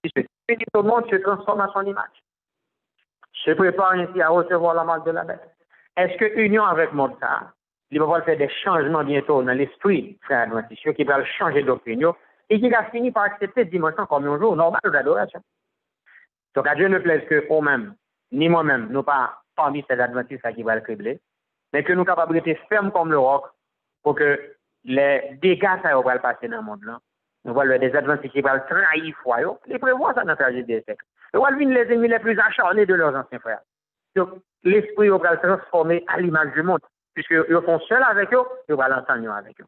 puisque tout le monde se transforme à son image. Se prépare ainsi à recevoir la marque de la bête. Est-ce que union avec monde ça, il va faire des changements bientôt dans l'esprit, frère Adventiste, qui va changer d'opinion et qui va finir par accepter dimension comme un jour normal d'adoration. Donc à Dieu ne plaise que nous-mêmes, ni moi-même, nous pas parmi ces Adventistes qui vont le cribler, mais que nous sommes capables d'être fermes comme le roc pour que les dégâts ça va passer dans le monde là. Nous voyons des Adventistes qui vont trahir foi, les prévoient ça dans la tragédie des siècles. Nous voyons les ennemis les plus acharnés de leurs anciens frères. Donc l'esprit va le transformer à l'image du monde, puisqu'ils font seul avec eux, ils vont l'entendre avec eux.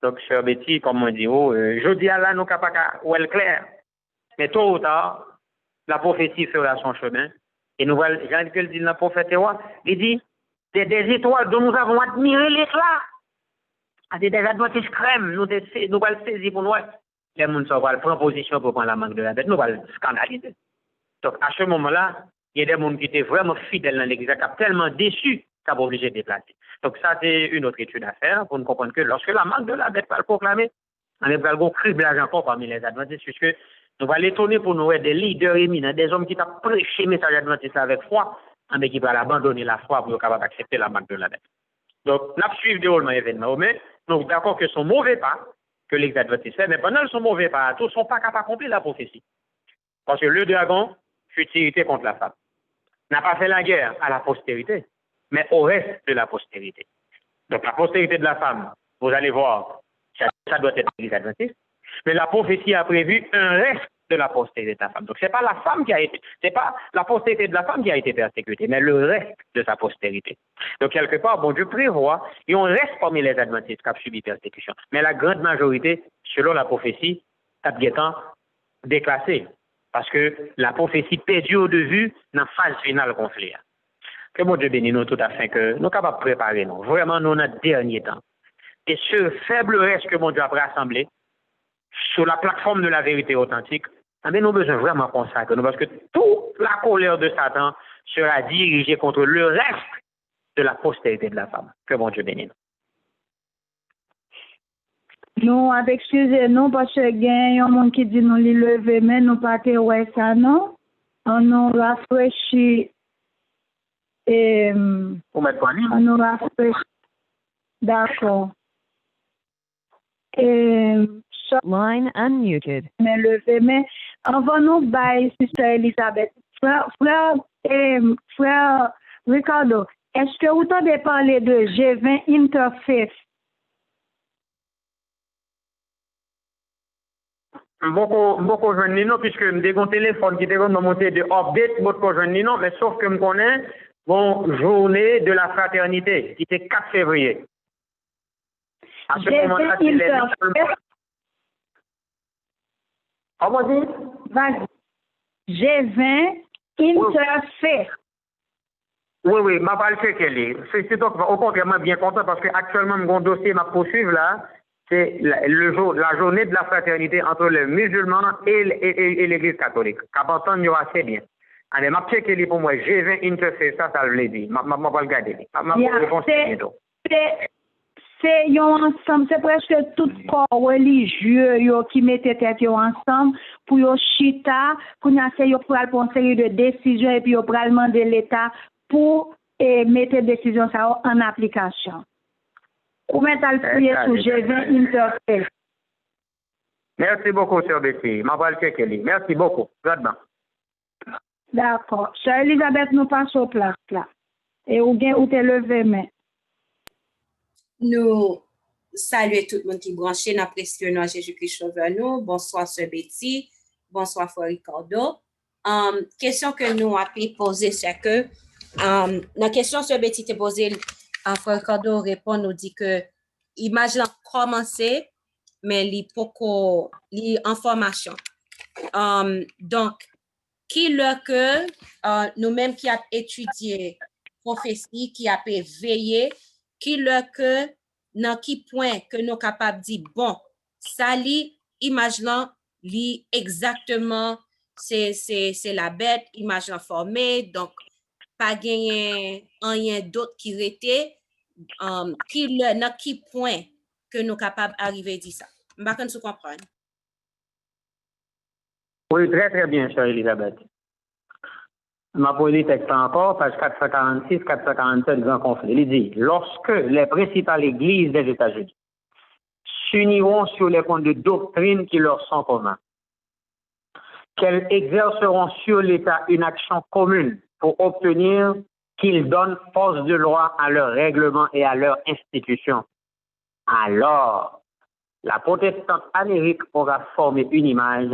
Donc, cher Betty, comme on dit, je dis à là, nous sommes capables de clair. Mais tôt ou tard, la prophétie fera son chemin. Et nous voyons, Jean que dit dans le prophète, il dit, des étoiles dont nous avons admiré l'éclat. Des adventistes crème, nous allons saisir pour nous. Les gens vont prendre position pour prendre la marque de la bête, nous allons scandaliser. Donc, à ce moment-là, il y a des gens qui étaient vraiment fidèles dans l'église, qui sont tellement déçus qu'ils sont obligés de déplacer. Donc, ça, c'est une autre étude à faire pour nous comprendre que lorsque la marque de la bête va le proclamer, on est vraiment criblage encore parmi les adventistes, puisque nous allons l'étonner pour nous des leaders éminents, des hommes qui ont prêché le message adventiste avec foi, mais qui vont abandonner la foi pour être capable d'accepter la marque de la bête. Donc, nous suivons déroulement événement, mais nous sommes d'accord que son mauvais pas, que les adventistes fait, mais pendant son mauvais pas, tous ne sont pas capables d'accomplir la prophétie. Parce que le dragon fut irrité contre la femme. N'a pas fait la guerre à la postérité, mais au reste de la postérité. Donc la postérité de la femme, vous allez voir, ça doit être l'Église adventiste, mais la prophétie a prévu un reste de la postérité de la femme. Donc c'est pas la femme qui a été, c'est pas la postérité de la femme qui a été persécutée, mais le reste de sa postérité. Donc quelque part, bon Dieu prévoit, et on reste parmi les adventistes qui ont subi persécution. Mais la grande majorité, selon la prophétie, a bien déclassé. Parce que la prophétie perdue de vue dans la phase finale conflit. Que mon Dieu bénisse nous tout afin que nous sommes capables de préparer nous. Vraiment, nous, notre dernier temps. Et ce faible reste que mon Dieu a rassemblé sur la plateforme de la vérité authentique, nous avons besoin vraiment de consacrer nous. Parce que toute la colère de Satan sera dirigée contre le reste de la postérité de la femme. Que mon Dieu bénisse nous. Nous, avec excusez-nous, parce que il y a un monde qui dit nous les lever, mais nous pas que ouais ça, non? On nous rafraîchit et on nous rafraîchit. D'accord. Et Line unmuted. mais lever, mais avant nous bailler, Sister Elisabeth, frère Ricardo, est-ce que vous avez parlé de G20 Interfaith? Beaucoup de gens, puisque j'ai un téléphone qui était monté de update, beaucoup de gens, mais sauf que je connais une journée de la fraternité, qui était 4 février. À ce moment-là, c'est les... Comment dit? G20 Interfaith. Oui, ma parle c'est qu'elle est. C'est donc, au contraire, moi bien content parce que actuellement, mon dossier m'a poursuivre là. C'est la journée de la fraternité entre les musulmans et l'Église catholique. Qu'apportant, il y aura assez bien. Allez, ma checker pour moi, G20 Interfaith, ça veut dire. Ma va regarder. Ma réponse est bientôt. C'est ensemble, c'est presque tout corps religieux qui mettent tête ensemble pour yo chita, pour nous essayer pour prendre une série de décisions et puis pour demander l'État pour mettre décision ça en application. Comment t'as prié sur G20 Interfaith? Merci beaucoup, Sœur Betty. Ma va le checker. Merci beaucoup. D'accord. Sœur Elisabeth, nous passons au place là. Et ou te lever, mais. Nous saluons tout le monde qui est branché dans presque nom Jésus-Christ Sauveur nous. Bonsoir, Sœur Betty. Bonsoir, Frère Ricardo. Question que nous avons posée, c'est que la question Sœur Betty t'a posée, Frère Ricardo répond, nous dit que image a commencé, mais il pas information. Donc, qui le que nous-mêmes qui avons étudié prophétie, qui a veillé, qui le que dans qui point que nous capable dire bon ça li image là li exactement c'est la bête image là formée donc pas gagner rien d'autre qui rete qui le dans qui point que nous capable arriver dire ça m'pa kan sou comprendre. Oui, très très bien, chère Elisabeth. Ma police texte encore, page 446, 447, grand conflit. Il dit, lorsque les principales églises des États-Unis s'uniront sur les points de doctrine qui leur sont communs, qu'elles exerceront sur l'État une action commune pour obtenir qu'ils donnent force de loi à leurs règlements et à leurs institutions, alors la protestante Amérique aura formé une image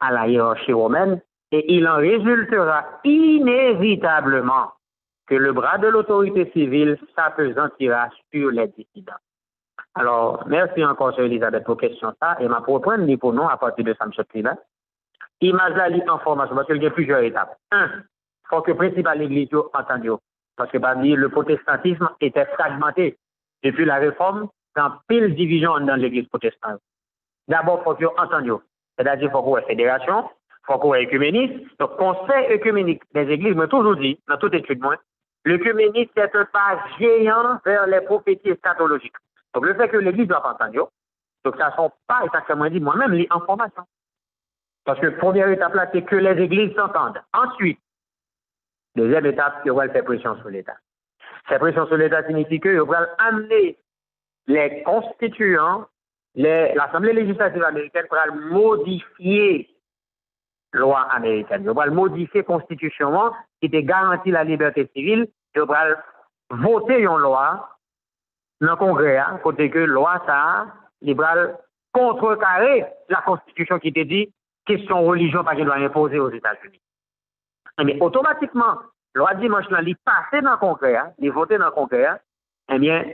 à la hiérarchie romaine et il en résultera inévitablement que le bras de l'autorité civile s'apesantira sur les dissidents. Alors, merci encore, Sœur Elisabeth, pour question ça, et ma propre pour nous à partir de ça, M. Privat. Image là, l'information, parce qu'il y a plusieurs étapes. Un, il faut que le principal église entende. Parce que, par le protestantisme était fragmenté depuis la réforme, dans pile division dans l'église protestante. D'abord, il faut qu'on entende. C'est-à-dire, il faut qu'on ait fédération, il faut qu'on ait écuménisme. Donc, conseil œcuménique des églises, moi, toujours dit, dans toute étude, moi, l'œcuménisme, c'est un pas géant vers les prophéties eschatologiques. Donc, le fait que l'église doit pas entendre, donc, ça ne sont pas exactement dit, moi-même, l'information. Parce que la première étape là, c'est que les églises s'entendent. Ensuite, deuxième étape, il va faire pression sur l'État. Cette pression sur l'État signifie qu'il va amener les constituants, l'Assemblée législative américaine pour modifier la loi américaine. Il va modifier constitutionnellement qui te garantit la liberté civile. Il va voter une loi dans le Congrès, côté que la loi ça, il va contrecarrer la constitution qui te dit question religion pas qu'il doit imposer aux États-Unis. Mais automatiquement, loi dimanche là, il passe dans le Congrès, il vote dans le Congrès, eh bien,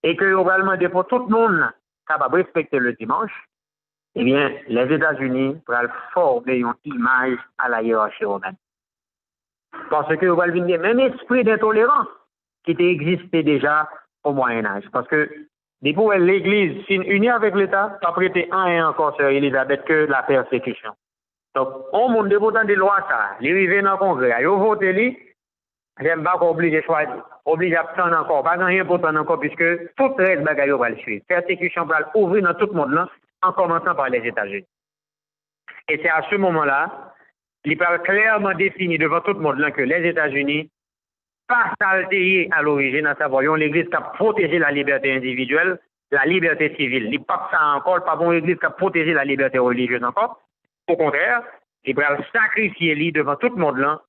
et que on va demander pour tout le monde capable de respecter le dimanche, eh bien, les États-Unis vont former une image à la hiérarchie romaine. Parce que on va venir le même esprit d'intolérance qui existait déjà au Moyen-Âge. Parce que depuis l'Église s'est unie avec l'État, ça a prêté un et encore, Sœur Elisabeth, que la persécution. Donc, on monte autant de lois, ça, les arrivés dans le Congrès, ils votent, j'aime pas qu'on oblige à choisir, oblige à prendre encore, pas rien pour prendre encore, puisque tout le reste bagaille va le suivre. Persécution va ouvrir dans tout le monde, là, en commençant par les États-Unis. Et c'est à ce moment-là, il parle clairement défini devant tout le monde là, que les États-Unis, pas s'altérer à l'origine, à savoir, l'Église qui a protégé la liberté individuelle, la liberté civile. Il n'y a pas ça encore, pas bon l'Église qui a protégé la liberté religieuse encore. Au contraire, il va sacrifier lui devant tout le monde là,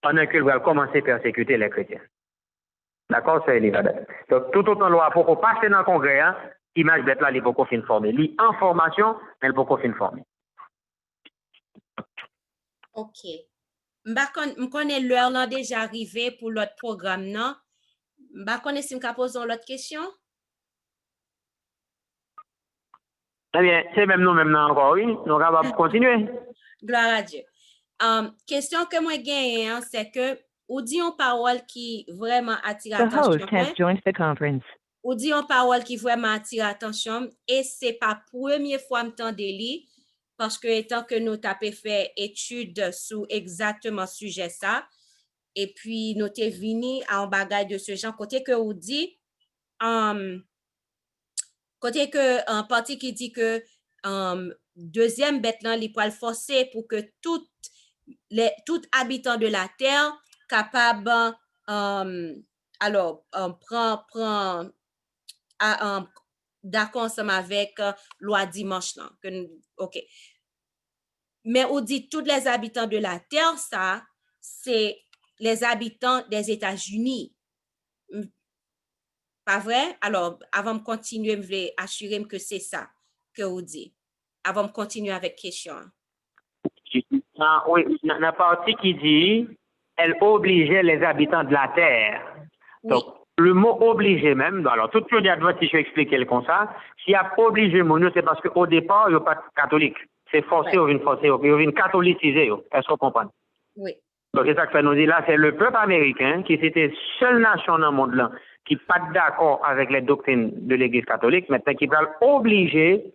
pendant qu'il va commencer à persécuter les chrétiens. D'accord, c'est Elisabeth. Donc, tout autant loi pour qu'on passe dans le Congrès, image bête là, il faut qu'on finisse former. L'information, mais il faut qu'on finisse former. OK. Je connais l'heure là déjà arrivé pour l'autre programme, non? Je connais si je pose l'autre question. Eh bien, c'est même nous encore, oui. Donc, on va continuer. Gloire à Dieu. Question que moi gagne, c'est que ou dit une parole qui vraiment attire The host attention. has joined the conference. Ou dit une parole qui vraiment attire attention et c'est pas première fois m'tendre li parce que étant que nous t'avons fait étude sur exactement sujet ça et puis nous t'es venu à un bagage de ce genre côté que ou dit côté que en partie qui dit que deuxième bête là il peut le forcer pour que tout habitant de la terre capable prend d'accord ensemble avec loi dimanche là OK. Mais on dit tous les habitants de la terre, ça, c'est les habitants des États-Unis. Pas vrai? Alors, avant de continuer, je voulais assurer que c'est ça que vous dites. Avant de continuer avec question. Oui, la partie qui dit, elle obligeait les habitants de la terre. Oui. Donc, le mot obligé même, alors tout le monde si je expliquer le comme ça, s'il y a obligé mon c'est parce qu'au départ, il n'y a pas de catholique. C'est forcé ou une forcé, ou une catholicité. Est-ce qu'on comprend? Oui. Donc, c'est ça que ça nous dit là, c'est le peuple américain qui c'était seule nation dans le monde là, qui n'est pas d'accord avec les doctrines de l'Église catholique, maintenant qui va obliger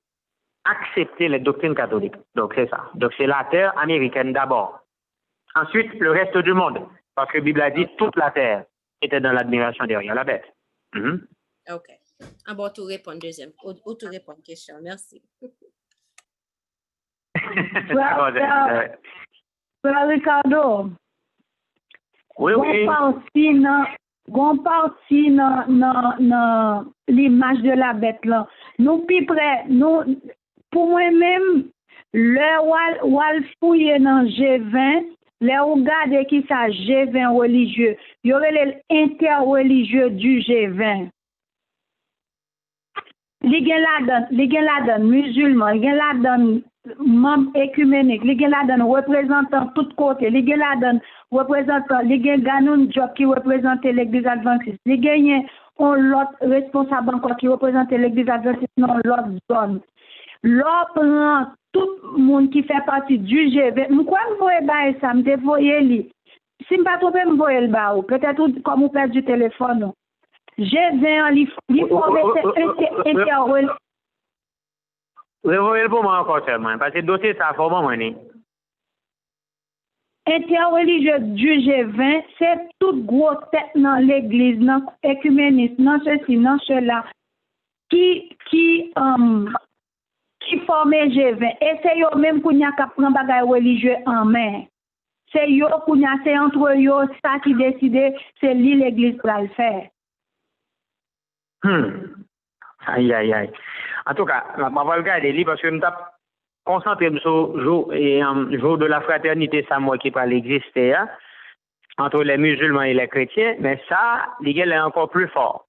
accepter les doctrines catholiques. Donc, c'est ça. Donc, c'est la terre américaine d'abord. Ensuite, le reste du monde. Parce que la Bible a dit toute la terre était dans l'admiration derrière la bête. OK. Bon, tu réponds deuxième. Ou tu réponds question. Merci. Frère Ricardo, Oui, oui. Gon parti dans l'image de la bête là. Nous plus près, pour moi-même, le wal fouiller dans G20, les regarder qui ça G20 religieux, il y aurait l'interreligieux du G20. Les gens la donne musulmans, les gens la donne membres écuméniques, les gens la donne représentants tout côté, les gens la donne représentants, les gens Ganoun Job qui représente l'église adventiste, les gens ont l'autre responsable encore qui représente l'église adventiste dans l'autre zone. L'autre prend tout le monde qui fait partie du G20. Pourquoi vous voyez ça, me voyez li. Si je ne pas tromper, me voyez le bas, peut-être comme vous perdez du téléphone. G20, il faut interreligieux. Vous voyez pour moi encore seulement, parce que le dossier, ça fait moi. Interreligieux du G20, c'est toute grosse tête dans l'église, dans l'écuménisme, dans ceci, dans cela, qui forme G20. Et c'est eux même qui n'a qu'à prendre bagay religieux en main. C'est eux qui n'a, c'est entre eux, ça qui décide, c'est l'église pour le faire. Aïe, aïe, aïe. En tout cas, je vais regarder lui parce que je me concentré sur le jour de la fraternité, ça moi qui parle exister entre les musulmans et les chrétiens, mais ça, l'égale est encore plus fort.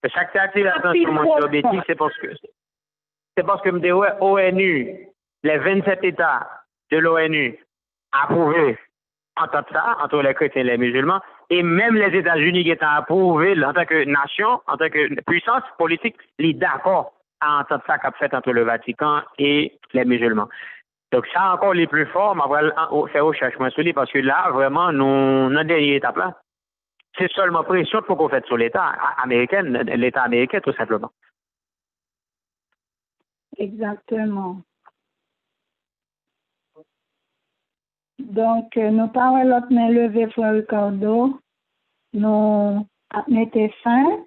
Chaque fois que l'attention sur bêtise, c'est parce que me dis ONU, les 27 États de l'ONU approuvent entendre ça entre les chrétiens et les musulmans, et même les États-Unis qui ont approuvé en tant que nation, en tant que puissance politique, ils sont d'accord à entendre ça qu'a fait entre le Vatican et les musulmans. Donc ça encore les plus forts, on va faire recherche moi sur lui parce que là vraiment nous dans dernière étape là. C'est seulement pression pour qu'on fait sur l'État américain, l'État américain tout simplement. Exactement. Donc, nous parlons l'autre main levée, Frère Ricardo. Nous mettons fin.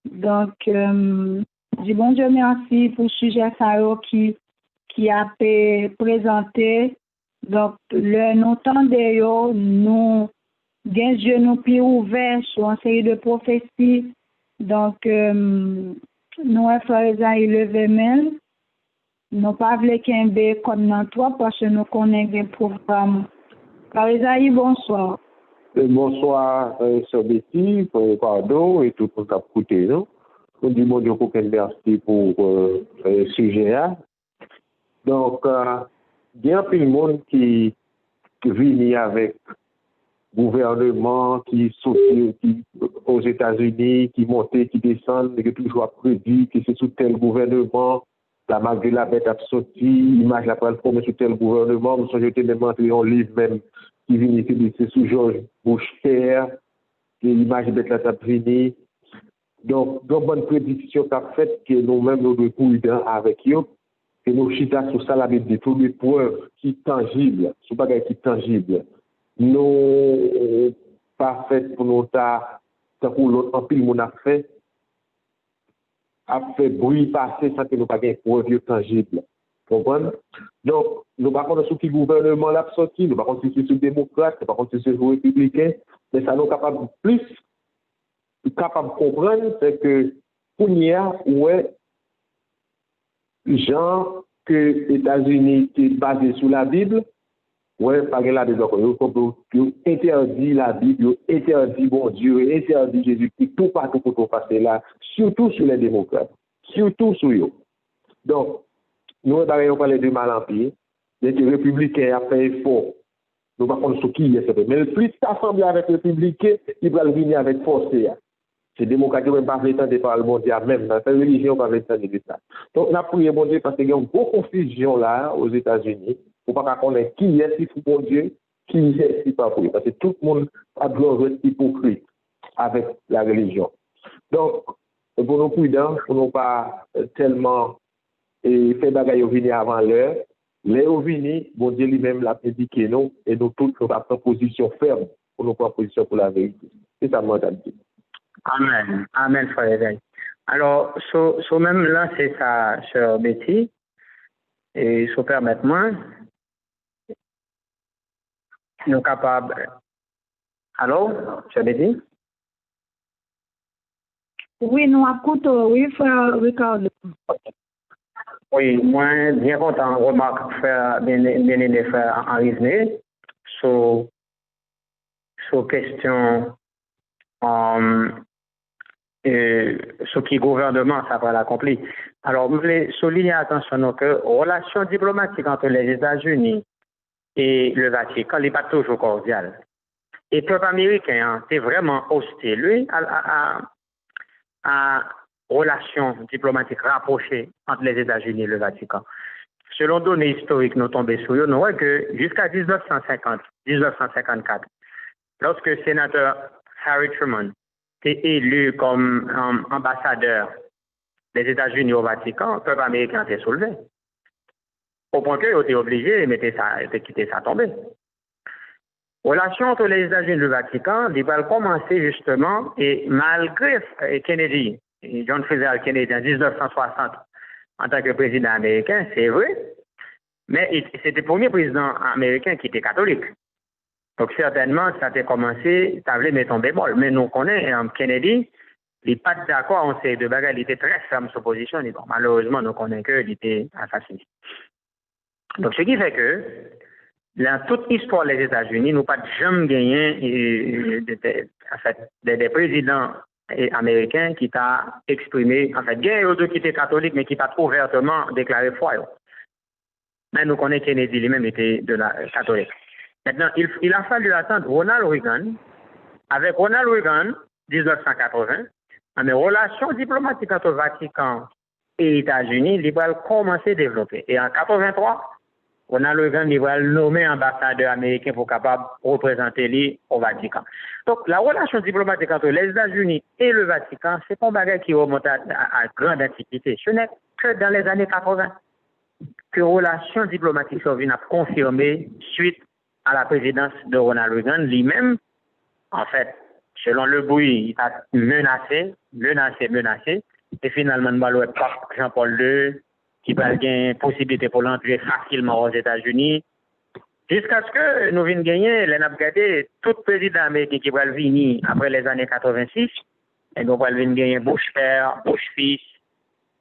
Donc, je dis bon Dieu merci pour le sujet qui a été présenté. Donc, nous tendons, nous avons yeux nous plus ouverts sur une série de prophéties. Donc, nous, Frère Isaïe, levé main. Nous ne pouvons pas qu'un comme dans toi parce que nous connaissons des programmes. Frère Isaïe, bonsoir. Bonsoir, Sœur Betty, Frère Ricardo et tout le monde qui a écouté. Nous disons bon Dieu merci pour ce sujet-là. Donc, il y a un peu de monde qui vient avec gouvernement, qui sortit aux États-Unis, qui monte, qui descend, qui toujours prédit que c'est sous tel gouvernement. La marque de la bête a sorti, l'image la prend sous tel gouvernement. Nous sommes jetés même entrés en livre même qui vient ici, c'est sous Georges Bush-Père, l'image de bête la table venue. Donc, bonne prédiction qu'a fait que nous-mêmes nous devons prudents avec eux, que nous chita sur ça la Bible de toutes les preuves qui tangibles, ce pas qui tangible. Nous pas fait pour nous tant pour l'autre en pile mon a fait bruit passer sans que nous pas gain preuve tangible. Comprenez? Donc, nous ne savons pas sur qui gouvernement l'a sorti, nous ne savons pas si c'est sur démocrate, nous ne savons pas si c'est sur républicain, mais ça nous capable plus capable de comprendre, c'est que pour nous, ouais, gens que les États-Unis sont basés sur la Bible, ouais, par là, ils interdit la Bible, ils interdit bon Dieu, ils interdit Jésus-Christ, tout partout pour tout passer là, surtout sur les démocrates, surtout sur eux. Donc, nous, on parle de mal en pire, les républicains ont fait effort. Nous ne savons pas sur qui est, mais le plus s'assembler avec les républicains, ils vont venir avec force. C'est démocratie qui ne pas le temps de parler bon Dieu même. Dans cette religion, pas le temps de ça. Donc, on a prié bon Dieu parce qu'il y a une grosse confusion là aux États-Unis. Il ne faut pas connaître qui est si bon Dieu, qui est si pas pour. Parce que tout le monde a besoin d'être hypocrite avec la religion. Donc, pour nous prudents, pour ne pas tellement faire bagaille au venir avant l'heure, les au venir, bon Dieu lui-même l'a indiqué nous, et nous tous, nous avons position ferme pour nous prendre position pour la vérité. C'est ça, moi, dit. Amen. Amen, frère. Alors, même là, c'est ça, Sœur Betty. et si vous permettez moi, nous capables. Allô, je l'ai dit? Oui, nous écoutons, oui, frère Ricardo. Oui, moi, bien content, remarque, frère, bien aimé frère Henri sur question ce qui gouvernement ça va l'accomplir. Alors, vous voulez souligner attention que relations diplomatiques entre les États-Unis et le Vatican n'est pas toujours cordiale. Et le peuple américain c'est vraiment hostile, lui, à relations diplomatiques rapprochées entre les États-Unis et le Vatican. Selon données historiques nous tombées sur eux, nous voyons que jusqu'à 1954, lorsque le sénateur Harry Truman était élu comme ambassadeur des États-Unis au Vatican, le peuple américain s'est soulevé. Au point qu'il était obligé de quitter sa tombée. Relation entre les États-Unis et le Vatican, il va commencer justement, et malgré Kennedy, John Fitzgerald Kennedy en 1960, en tant que président américain, c'est vrai, mais c'était le premier président américain qui était catholique. Donc certainement, ça a commencé, ça voulait mettre en bémol. Mais nous connaissons Kennedy, il n'est pas d'accord, on sait de bagarre, il était très ferme sur position, et bon, malheureusement, nous connaissons qu'il était assassiné. Donc ce qui fait que, dans toute histoire des États-Unis, nous pas jamais gagné des présidents américains qui t'a exprimé, en fait, il y a d'autres qui étaient catholiques, mais qui t'a ouvertement déclaré foi. Mais nous connaissons Kennedy lui-même était de la catholique. Maintenant, il a fallu attendre Ronald Reagan. Avec Ronald Reagan, 1980, les relations diplomatiques entre le Vatican et les États-Unis, ils vont commencer à développer. Et en 1983, Ronald Reagan va nommer ambassadeur américain pour capable représenter lui au Vatican. Donc, la relation diplomatique entre les États-Unis et le Vatican, c'est pas un bagage qui remonte à grande antiquité. Ce n'est que dans les années 80 que relations diplomatiques sont venues à confirmer suite à la présidence de Ronald Reagan lui-même. En fait, selon le bruit, il a menacé, et finalement, le pape Jean-Paul II, qui va gagner une possibilité pour l'entrer facilement aux États-Unis, jusqu'à ce que nous venions gagner, les regardé tout président américain qui va venir après les années 86, et nous allons venir gagner Bush père, Bush fils,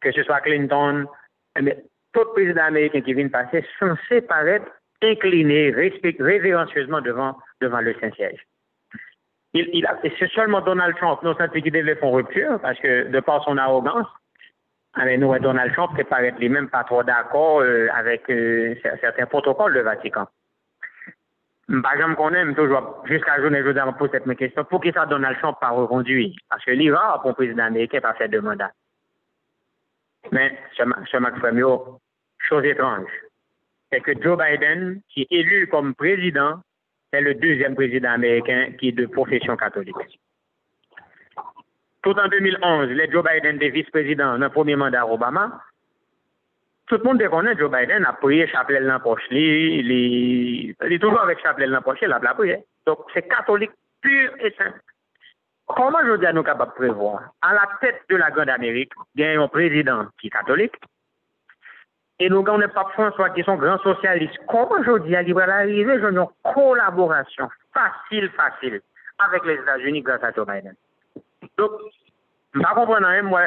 que ce soit Clinton, mais tout président américain qui vient passer censé paraître incliné révérencieusement devant le Saint-Siège. C'est seulement Donald Trump, nous savons qu'il devait faire une rupture, parce que de par son arrogance, nous, Donald Trump qui paraît lui-même pas trop d'accord avec certains protocoles du Vatican. Par exemple, qu'on aime toujours, jusqu'à journée, je vous pose cette question, pour qui ça Donald Trump pas reconduit? Parce que l'Iran, pour le président américain, pas fait de mandat. Mais, ce Macfremio, chose étrange, c'est que Joe Biden, qui est élu comme président, c'est le deuxième président américain qui est de profession catholique. Tout en 2011, les Joe Biden des vice-présidents dans le premier mandat Obama, tout le monde connaît Joe Biden a prié chapelet dans la poche. Il est toujours avec chapelet dans la poche, il a prié. Donc c'est catholique pur et simple. Comment je dis à nous capables de prévoir? À la tête de la Grande Amérique, il y a un président qui est catholique. Et nous avons pas François qui sont grands socialistes. Comment je dis à il va arriver une collaboration facile avec les États-Unis grâce à Joe Biden. Donc, je ne comprends pas, moi,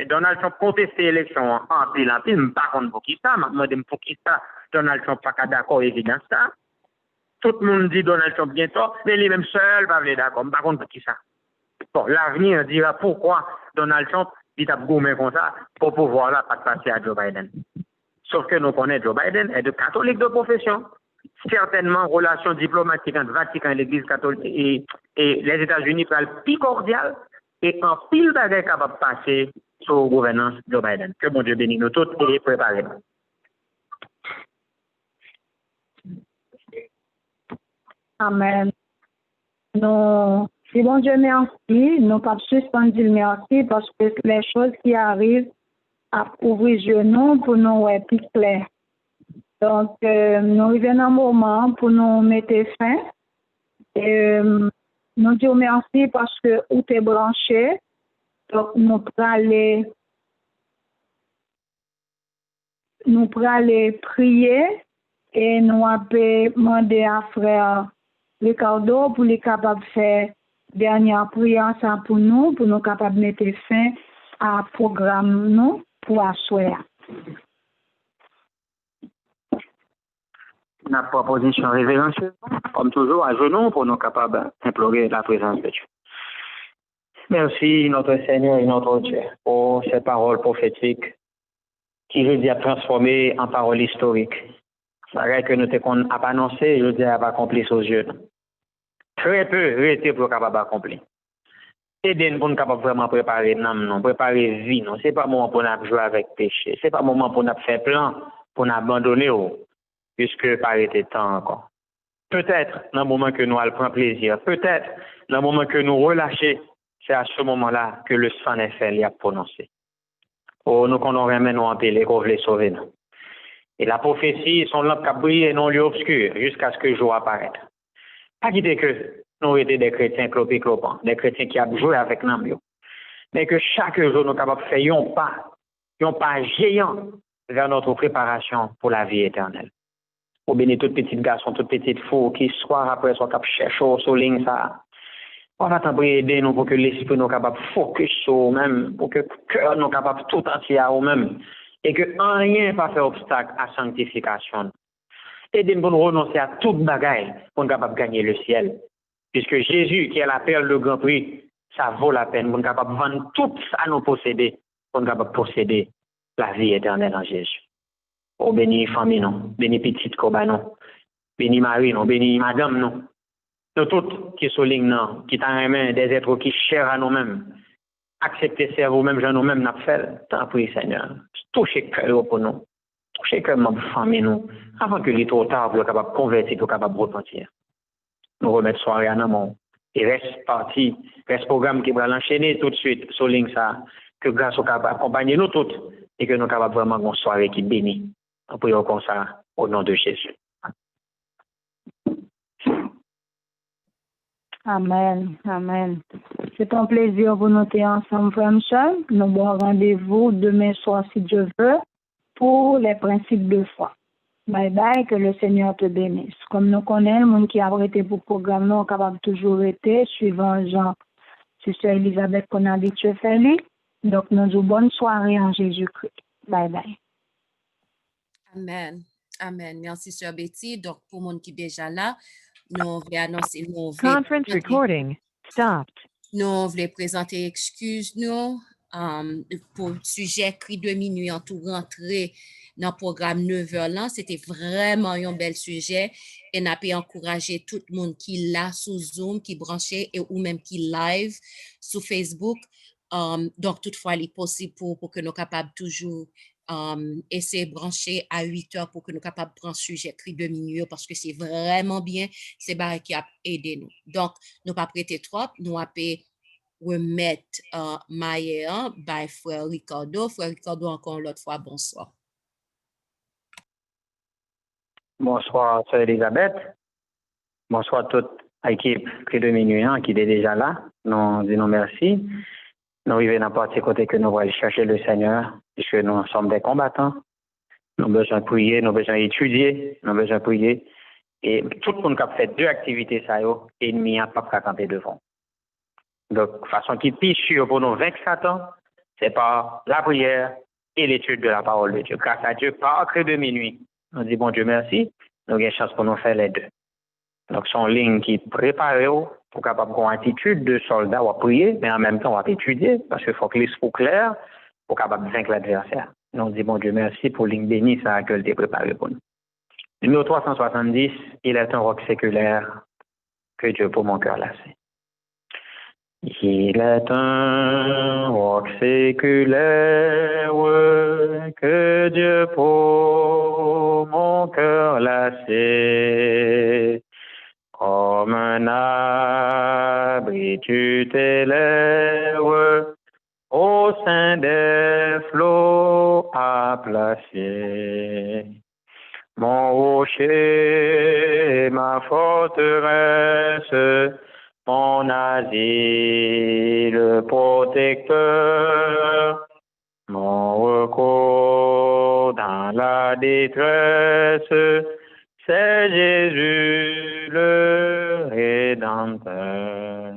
Donald Trump contesté l'élection en pile, je ne comprends pas pour qui ça, je me demande pour qui ça, Donald Trump pas d'accord, évident ça. Tout le monde dit Donald Trump bientôt, mais lui-même seul pas d'accord, je ne comprends pas pour qui ça. Bon, l'avenir dira pourquoi Donald Trump dit à gourmet comme ça, pour pouvoir là, pas passer à Joe Biden. Sauf que nous connaissons Joe Biden est de catholique de profession. Certainement, relations diplomatiques entre Vatican et l'Église catholique et les États-Unis pour le plus cordial et en pile d'années capable de passer sur la gouvernance de Joe Biden. Que mon Dieu bénisse nous tous et préparez-nous. Amen. Nous, si bon Dieu merci, nous pas suspendre le merci parce que les choses qui arrivent à ouvrir les yeux pour nous être plus clair. Donc, nous arrivons à un moment pour nous mettre fin. Et nous disons merci parce que vous êtes branché. Donc, nous allons aller nous pourrons aller prier et nous avons demandé à frère Ricardo pour les capables de faire dernière prière ça pour nous capables de mettre fin à programme nous pour asseoir. Notre proposition révérentieuse, comme toujours, à genoux pour nous capables d'implorer la présence de Dieu. Merci, notre Seigneur et notre Dieu, pour ces paroles prophétiques qui, je dis, a transformé en paroles historiques. C'est vrai que nous t'avons annoncé, je dis, a accompli sous yeux. Très peu été pour capable d'accomplir. Aidez-nous pour nous capable vraiment préparer nous, préparer vie. Ce n'est pas le moment pour nous jouer avec péché. Ce n'est pas le moment pour nous faire plan, pour nous abandonner, puisque pas été temps encore. Peut-être dans le moment que nous allons prendre plaisir, peut-être dans le moment que nous relâchons, c'est à ce moment-là que le sang est fait, il a prononcé. Oh, nous qu'on aurait nous en pile, qu'on voulait sauver nous. Et la prophétie, son lampe qui brille et non lieu obscur, jusqu'à ce que le jour apparaisse. Pas quitter que nous étions des chrétiens clopants, des chrétiens qui ont joué avec nous, mais que chaque jour nous sommes capables de faire un pas géant vers notre préparation pour la vie éternelle. Pour bénir toutes petites garçons, toutes petites filles qui soir après soir cap chercher sur ligne ça. On va t'aider aider nous pour que l'esprit nous capable de focus sur nous-mêmes, pour que le cœur nous capable tout entier à nous-mêmes et que rien pas fait obstacle à la sanctification. Aidez-nous pour nous renoncer à toute bagaille pour nous capable de gagner le ciel. Puisque Jésus, qui est la perle de grand prix, ça vaut la peine pour nous capable de vendre tout ça à nous posséder, pour nous capable de posséder la vie éternelle en Jésus. Oh, béni famille, non, béni petite coba, non, béni Marie, non, béni madame, non. Nous tous qui sommes ligne, qui t'en des êtres qui chers à nous-mêmes, accepter servir vous-même, j'en nous-mêmes, n'a fait. Tant pis, Seigneur. Touchez le cœur pour nous. Touchez le cœur de notre famille, nous. Avant que les trop tard, vous soyez capable de convertir, vous soyez capable de repentir. Nous remettre soirée à nous. Et reste parti, reste programme qui va l'enchaîner tout de suite sur ligne ça. Que grâce au capable accompagner nous toutes et que nous sommes capables vraiment d'une soirée qui bénit. Nous prions comme ça au nom de Jésus. Amen, amen. C'est un plaisir pour nous être ensemble, frère Michel. Nous avons rendez-vous demain soir, si Dieu veut, pour les principes de foi. Bye bye, que le Seigneur te bénisse. Comme nous connaissons, le monde qui a arrêté pour le programme, nous sommes capables toujours été, suivant Jean, Sister Elisabeth qu'on a habitué faire. Donc, nous avons bonne soirée en Jésus-Christ. Bye bye. Amen. Amen. Merci, Sœur Betty. Donc, pour le monde qui est déjà là, nous voulons annoncer, Conference recording stopped. nous voulons présenter excuses, nous, pour le sujet cri de minuit en tout rentré dans le programme 9h là. C'était vraiment un bel sujet et nous avons encouragé tout le monde qui est là sous Zoom, qui est branché et ou même qui live sur Facebook. Donc, toutefois, il est possible pour que nous soyons capables toujours essayer de brancher à 8h pour que nous soyons capables de prendre sujet cri de minuit parce que c'est vraiment bien, c'est barre qui a aidé nous. Donc, nous pas prêter trop, nous avons remettre Maïa by Frère Ricardo. Frère Ricardo, encore l'autre fois, bonsoir. Bonsoir, Sœur Elisabeth. Bonsoir toute l'équipe Cri de minuit qui est déjà là. Nous disons merci. Nous arrivons n'importe quel côté que nous allons chercher le Seigneur, puisque nous sommes des combattants. Nous avons besoin de prier, nous avons besoin d'étudier, nous avons besoin de prier. Et tout le monde qui a fait deux activités, ça y est, l'ennemi n'a pas qu'à camper devant. Donc, façon qui est sûre pour nous vaincre Satan, c'est par la prière et l'étude de la parole de Dieu. Grâce à Dieu, par Cri de minuit, nous disons bon Dieu merci, nous avons une chance pour nous faire les deux. Donc, son ligne qui prépare pour capable avoir une attitude de soldat ou à prier, mais en même temps, on va étudier, parce qu'il faut que l'esprit clair pour capable vaincre l'adversaire. Nous disons bon Dieu merci pour ligne bénie, ça que tu préparé pour nous. Numéro 370, il est un roc séculaire que Dieu pour mon cœur lassé. Il est un roc séculaire que Dieu pour mon cœur lassé. Comme un abri tu t'élèves au sein des flots à placer. Mon rocher, ma forteresse, mon asile protecteur, mon recours dans dans la détresse, c'est Jésus le Rédempteur.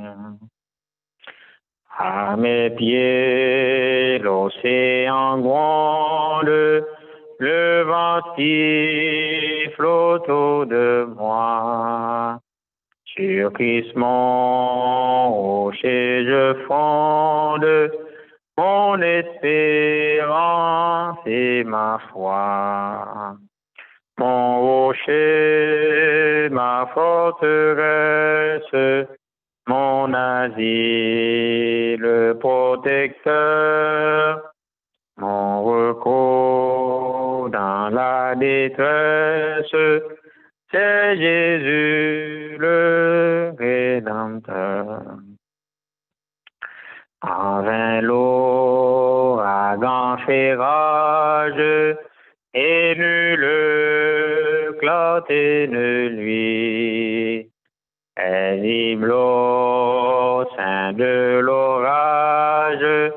À mes pieds, l'océan gronde, le vent siffle autour de moi. Sur Christ mon rocher je fonde, mon espérance et ma foi. Mon rocher, ma forteresse, mon asile protecteur, mon recours dans la détresse, c'est Jésus le Rédempteur. En vain l'ouragan fait rage, et nulle clarté ne lui. Paisible au sein de l'orage,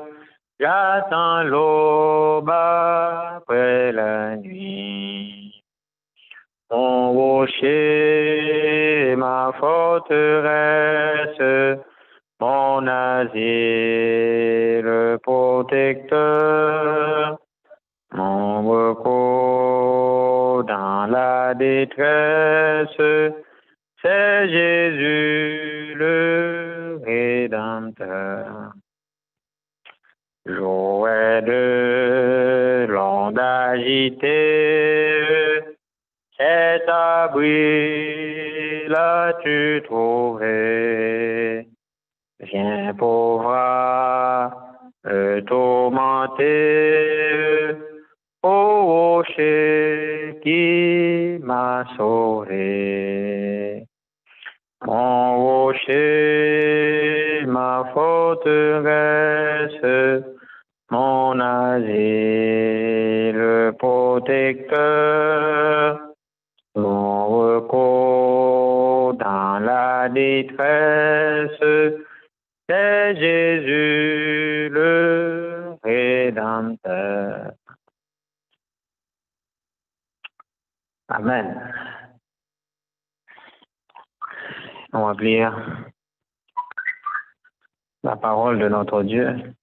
j'attends l'aube après la nuit. Mon rocher, ma forteresse, mon asile protecteur, mon recours dans la détresse, c'est Jésus le Rédempteur. Jouet de l'onde agitée, cet abri l'as-tu trouvé? Viens pauvre, tourmenté, ô rocher qui m'a sauvé. Mon rocher, ma forteresse, mon asile protecteur, mon recours dans la détresse, c'est Jésus le Rédempteur. Amen. On va lire la parole de notre Dieu.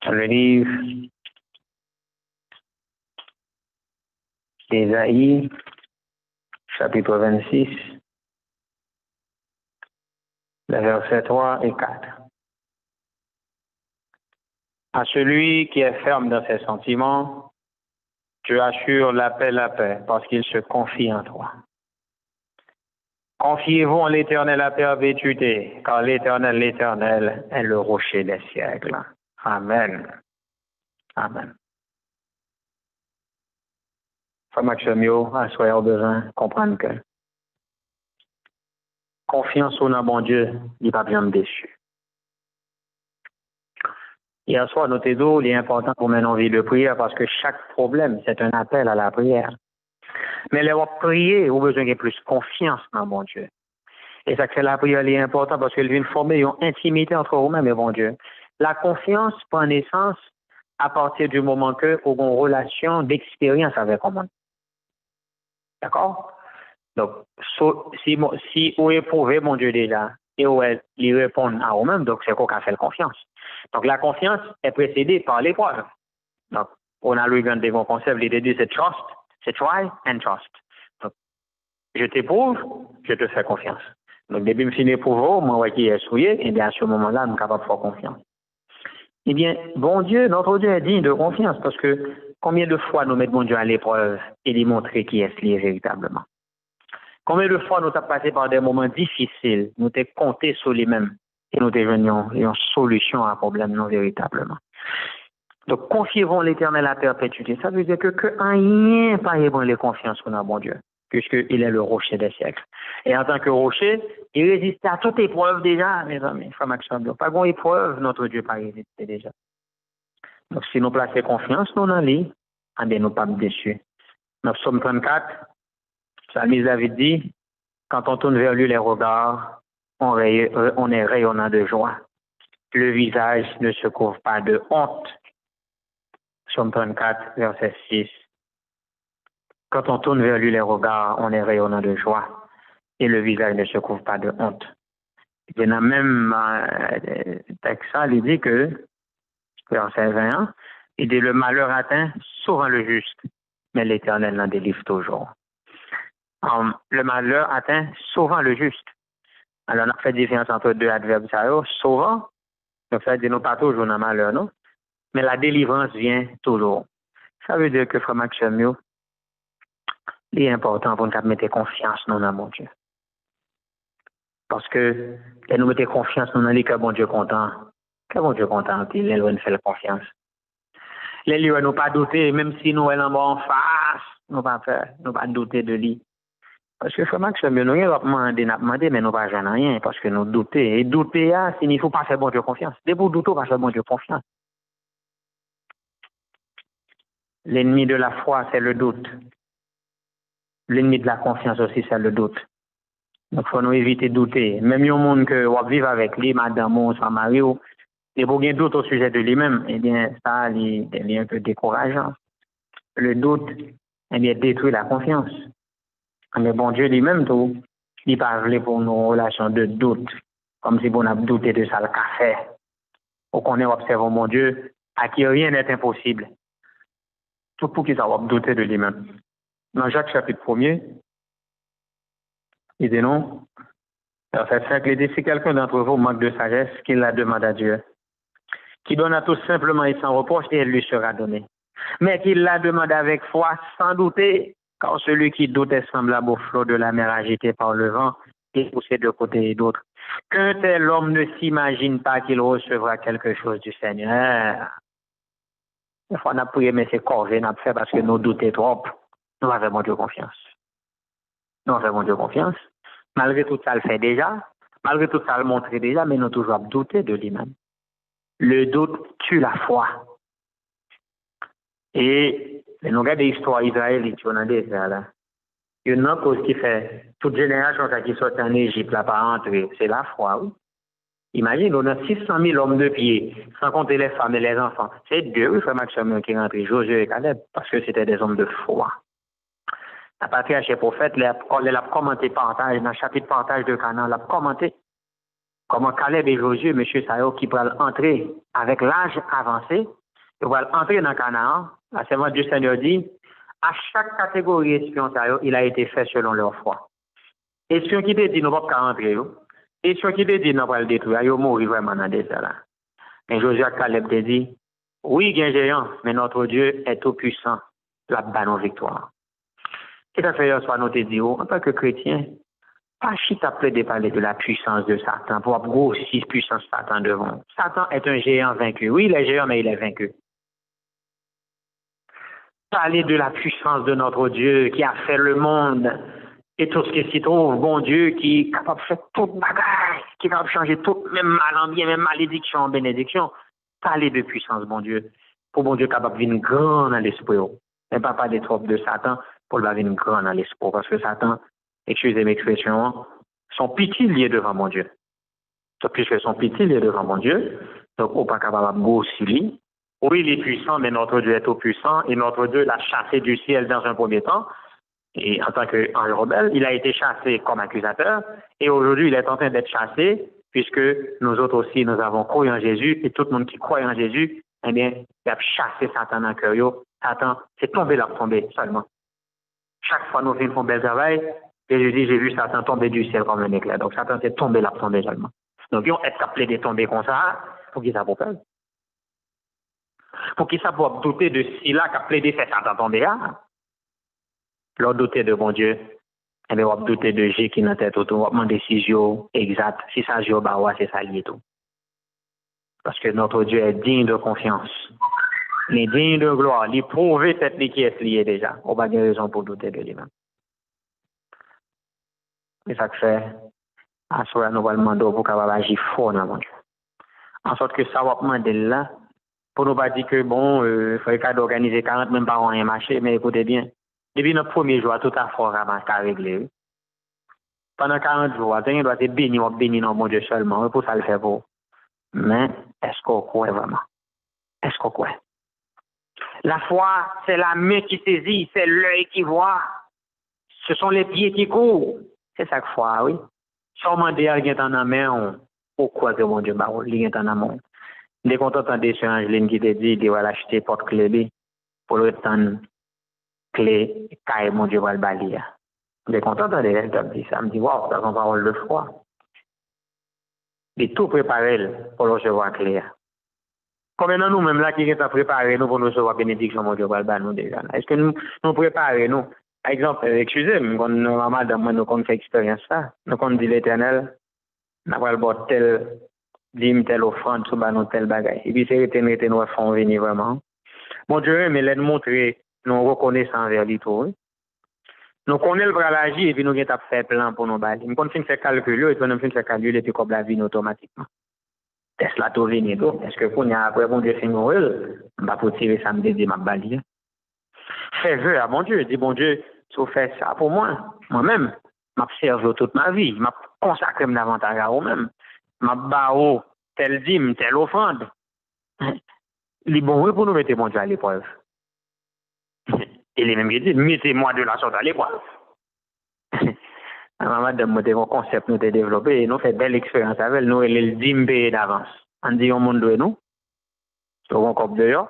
Le livre d'Ésaïe, chapitre 26, les versets 3 et 4. À celui qui est ferme dans ses sentiments, tu assures la paix, parce qu'il se confie en toi. Confiez-vous en l'Éternel à perpétuité, car l'Éternel est le rocher des siècles. Amen. Amen. Frère Maxime, soyez besoin de comprendre que confiance au bon Dieu, il n'est pas bien déçu. Hier soir, notez-vous, il est important pour mener en vie de prière parce que chaque problème, c'est un appel à la prière. Mais les prier, vous avez besoin de plus confiance en bon Dieu. Et ça, c'est la prière est importante parce qu'elle vient former une intimité entre vous-même et bon Dieu. La confiance prend naissance à partir du moment que vous avez une relation d'expérience avec le monde. D'accord? Donc, si vous éprouvez mon Dieu déjà et vous lui répondre à vous-même, donc c'est qu'on a fait confiance. Donc, la confiance est précédée par l'épreuve. Donc, on a le grand dévon concept, l'idée de c'est trust, c'est try and trust. Donc, je t'éprouve, je te fais confiance. Donc, depuis que je finis pour vous, moi qui est souillé, et bien à ce moment-là, je suis capable de faire confiance. Eh bien, bon Dieu, notre Dieu est digne de confiance parce que combien de fois nous mettons Dieu à l'épreuve et lui montrer qui est lié véritablement? Combien de fois nous avons passé par des moments difficiles, nous avons compté sur lui-même et nous avons une solution à un problème non véritablement. Donc, confiez-vous en l'Éternel à perpétuité. Ça veut dire que rien pas ébranler confiance en un bon Dieu, puisqu'il est le rocher des siècles. Et en tant que rocher, il résiste à toute épreuve déjà, mes amis. Pas une épreuve, notre Dieu pas résisté déjà. Donc, si nous plaçons confiance, nous dans lui, on ne nous pas déçus. Dans Psaume 34, Psalmiste David dit, quand on tourne vers lui les regards, on est rayonnant de joie. Le visage ne se couvre pas de honte. Psaume 34, verset 6. Quand on tourne vers lui les regards, on est rayonnant de joie et le visage ne se couvre pas de honte. Il y en a même texte, il dit que, verset 21, il dit le malheur atteint souvent le juste, mais l'Éternel l'en délivre toujours. Le malheur atteint souvent le juste. Alors, on a fait différence entre deux adverbes, souvent, donc ça dit non pas toujours dans le malheur, non? Mais la délivrance vient toujours. Ça veut dire que, frère Maxime, il est important pour nous mettre confiance dans mon Dieu. Parce que, quand nous mettons confiance dans les que bon Dieu content, il est loin de faire confiance. Les lieux nous pas douter, même si nous sommes en face, nous pas faire, nous pas douter de lui. Parce que, frère Maxime, nous avons demandé, mais nous pas jamais rien, parce que nous doutons. Et douter, il ne faut pas faire bon Dieu confiance. Dès pour douter, pas faire bon Dieu confiance. L'ennemi de la foi, c'est le doute. L'ennemi de la confiance aussi, c'est le doute. Donc, il faut nous éviter de douter. Même il y a un monde que on vivre avec lui, madame ou son mari, et pour qu'il doute au sujet de lui-même, eh bien, ça, il est un peu décourageant. Le doute, eh bien, détruit la confiance. Mais bon Dieu lui-même, tout, il parle pour nos relations de doute, comme si on a douté de ça le café. Ou qu'on est observé, mon Dieu, à qui rien n'est impossible. Tout pour qu'il soit douté de lui-même. Dans Jacques chapitre 1er, il dit non, verset 5, il dit si quelqu'un d'entre vous manque de sagesse, qu'il la demande à Dieu, qui donne à tous simplement et sans reproche, et elle lui sera donnée. Mais qu'il la demande avec foi, sans douter, car celui qui doute est semblable au flot de la mer agité par le vent et poussé de côté et d'autre. Qu'un tel homme ne s'imagine pas qu'il recevra quelque chose du Seigneur. Une fois on a prié, mais c'est corvée, on a fait parce que nous doutons trop. Nous avons mon Dieu confiance. Nous avons mon Dieu confiance. Malgré tout ça, le fait déjà. Malgré tout ça, le montre déjà, mais nous toujours douter de lui-même. Le doute tue la foi. Et nous regardons l'histoire israélite, on a dit ça là. Il y a une cause qui fait toute génération qui sort en Égypte là par entrer, c'est la foi. Oui. Imagine, on a 600 000 hommes de pied, sans compter les femmes et les enfants. C'est deux, oui, frère Maxime, qui rentrent, Josué et Caleb, parce que c'était des hommes de foi. La patriarche et prophète, elle a commenté partage, dans le chapitre partage de Canaan, elle a commenté comment Caleb et Josué, monsieur Sayo, qui pourraient entrer avec l'âge avancé, ils pourraient entrer dans Canaan. À ce moment, Dieu Seigneur dit, à chaque catégorie espion, il a été fait selon leur foi. Espion qui te dit, nous ne pouvons pas rentrer. Espion qui te dit, nous ne pouvons pas le détruire. Ils mourent vraiment dans des là. Mais Josué Caleb te dit, oui, il y a un géant, mais notre Dieu est tout puissant. La bonne victoire. Et ça fait soit nous te dit, en tant que chrétien, pas si tu as plaidé parler de la puissance de Satan pour grossir puissance Satan devant. Satan est un géant vaincu. Oui, il est géant, mais il est vaincu. Parler de la puissance de notre Dieu qui a fait le monde et tout ce qui s'y trouve, bon Dieu qui est capable de faire toute bagaille, qui est capable de changer tout, même mal en bien, même malédiction en bénédiction. Parler de puissance, bon Dieu, pour bon Dieu capable de venir grand dans l'esprit. Mais pas parler trop de Satan pour le venir grand dans l'esprit, parce que Satan, excusez mes expressions, son pitié lié devant mon Dieu. Donc, puisque son pitié lié devant mon Dieu, donc on n'est pas capable de grossir lui. Oui, il est puissant, mais notre Dieu est tout puissant et notre Dieu l'a chassé du ciel dans un premier temps. Et en tant qu'ange rebelle, il a été chassé comme accusateur et aujourd'hui, il est en train d'être chassé puisque nous autres aussi, nous avons cru en Jésus et tout le monde qui croit en Jésus, eh bien, il a chassé Satan dans le cœur. Satan, c'est tombé là, tombé seulement. Chaque fois nous faisons un bel travail, Jésus dit, j'ai vu Satan tomber du ciel comme un éclair. Donc Satan, c'est tombé là, tombé seulement. Donc, ils ont été appelés de tomber comme ça pour qu'ils ça pour faire. Pour qu'ils ça pour douter de si là qu'a plaidé fait Satan tomber là. Leur douter de bon Dieu, et bien, on va douter de Jésus qui est dans la tête autour, on va demander si Dieu exact, si ça Dieu bah c'est ça lié tout. Parce que notre Dieu est digne de confiance. Il est digne de gloire. Il prouve cette qui est liée déjà. On n'a pas de raison pour douter de lui-même. C'est ça que fait. À ce moment-là, nous allons demander pour qu'on agir fort dans mon Dieu. En sorte que ça va demander là, pour nous pas dire que bon, il faut organiser 40 même pas un marché, mais écoutez bien. Depuis notre premier jour, tout à fort à régler. Pendant 40 jours, on doit être béni dans mon Dieu seulement, pour ça le faire pour. Mais est-ce qu'on croit vraiment? Est-ce qu'on croit? La foi, c'est la main qui saisit, c'est l'œil qui voit. Ce sont les pieds qui courent. C'est ça que foi, oui. Sûrement d'ailleurs, il y a un main, pourquoi que mon Dieu, il y a un amont. Dès qu'on t'entend des sur Angeline qui te dit, il va l'acheter porte-clé pour le temps clé, car mon Dieu va le balayer. Dès qu'on t'entend des gens dit ça, me dit, waouh, ça une parole de foi. Il tout préparé pour recevoir clé. Combien de nous-mêmes là qui sont préparés nous pour nous recevoir bénédiction, mon Dieu va le balayer nous déjà. Est-ce que nous préparons, nous? Par exemple, excusez-moi, quand nous, madame, nous avons fait expérience ça, nous avons dit l'Éternel, nous avons tel dîme, telle offrande, sous nous tel bagage. Et puis, c'est l'Éternel qui nous font venir vraiment. Mon Dieu, mais l'aide montrer, nous reconnaissons envers lui tout. Nous connaissons le bras l'agir et puis nous avons fait plan pour nous balayer. Nous avons fait calcul, et puis nous avons fait calcul et puis comme la vie automatiquement. Tesla tout venir, est-ce que pour nous, après, mon Dieu, c'est nous, on va pour tirer ça, me dit, ma balayer. Fais vœu à mon Dieu, dis, bon Dieu, si vous faites ça pour moi-même, m'observe toute ma vie, m'a consacré davantage à vous-même, m'a barré tel dîme, telle offrande. Il est bon pour nous mettre mon Dieu à l'épreuve. Il est même qui dit, mettez-moi de la sorte à l'épreuve. Madame, nous avons un concept nous avons développé et nous fait belle expérience avec nous et le dîme payé d'avance. On dit au monde de nous, sur un cop dehors,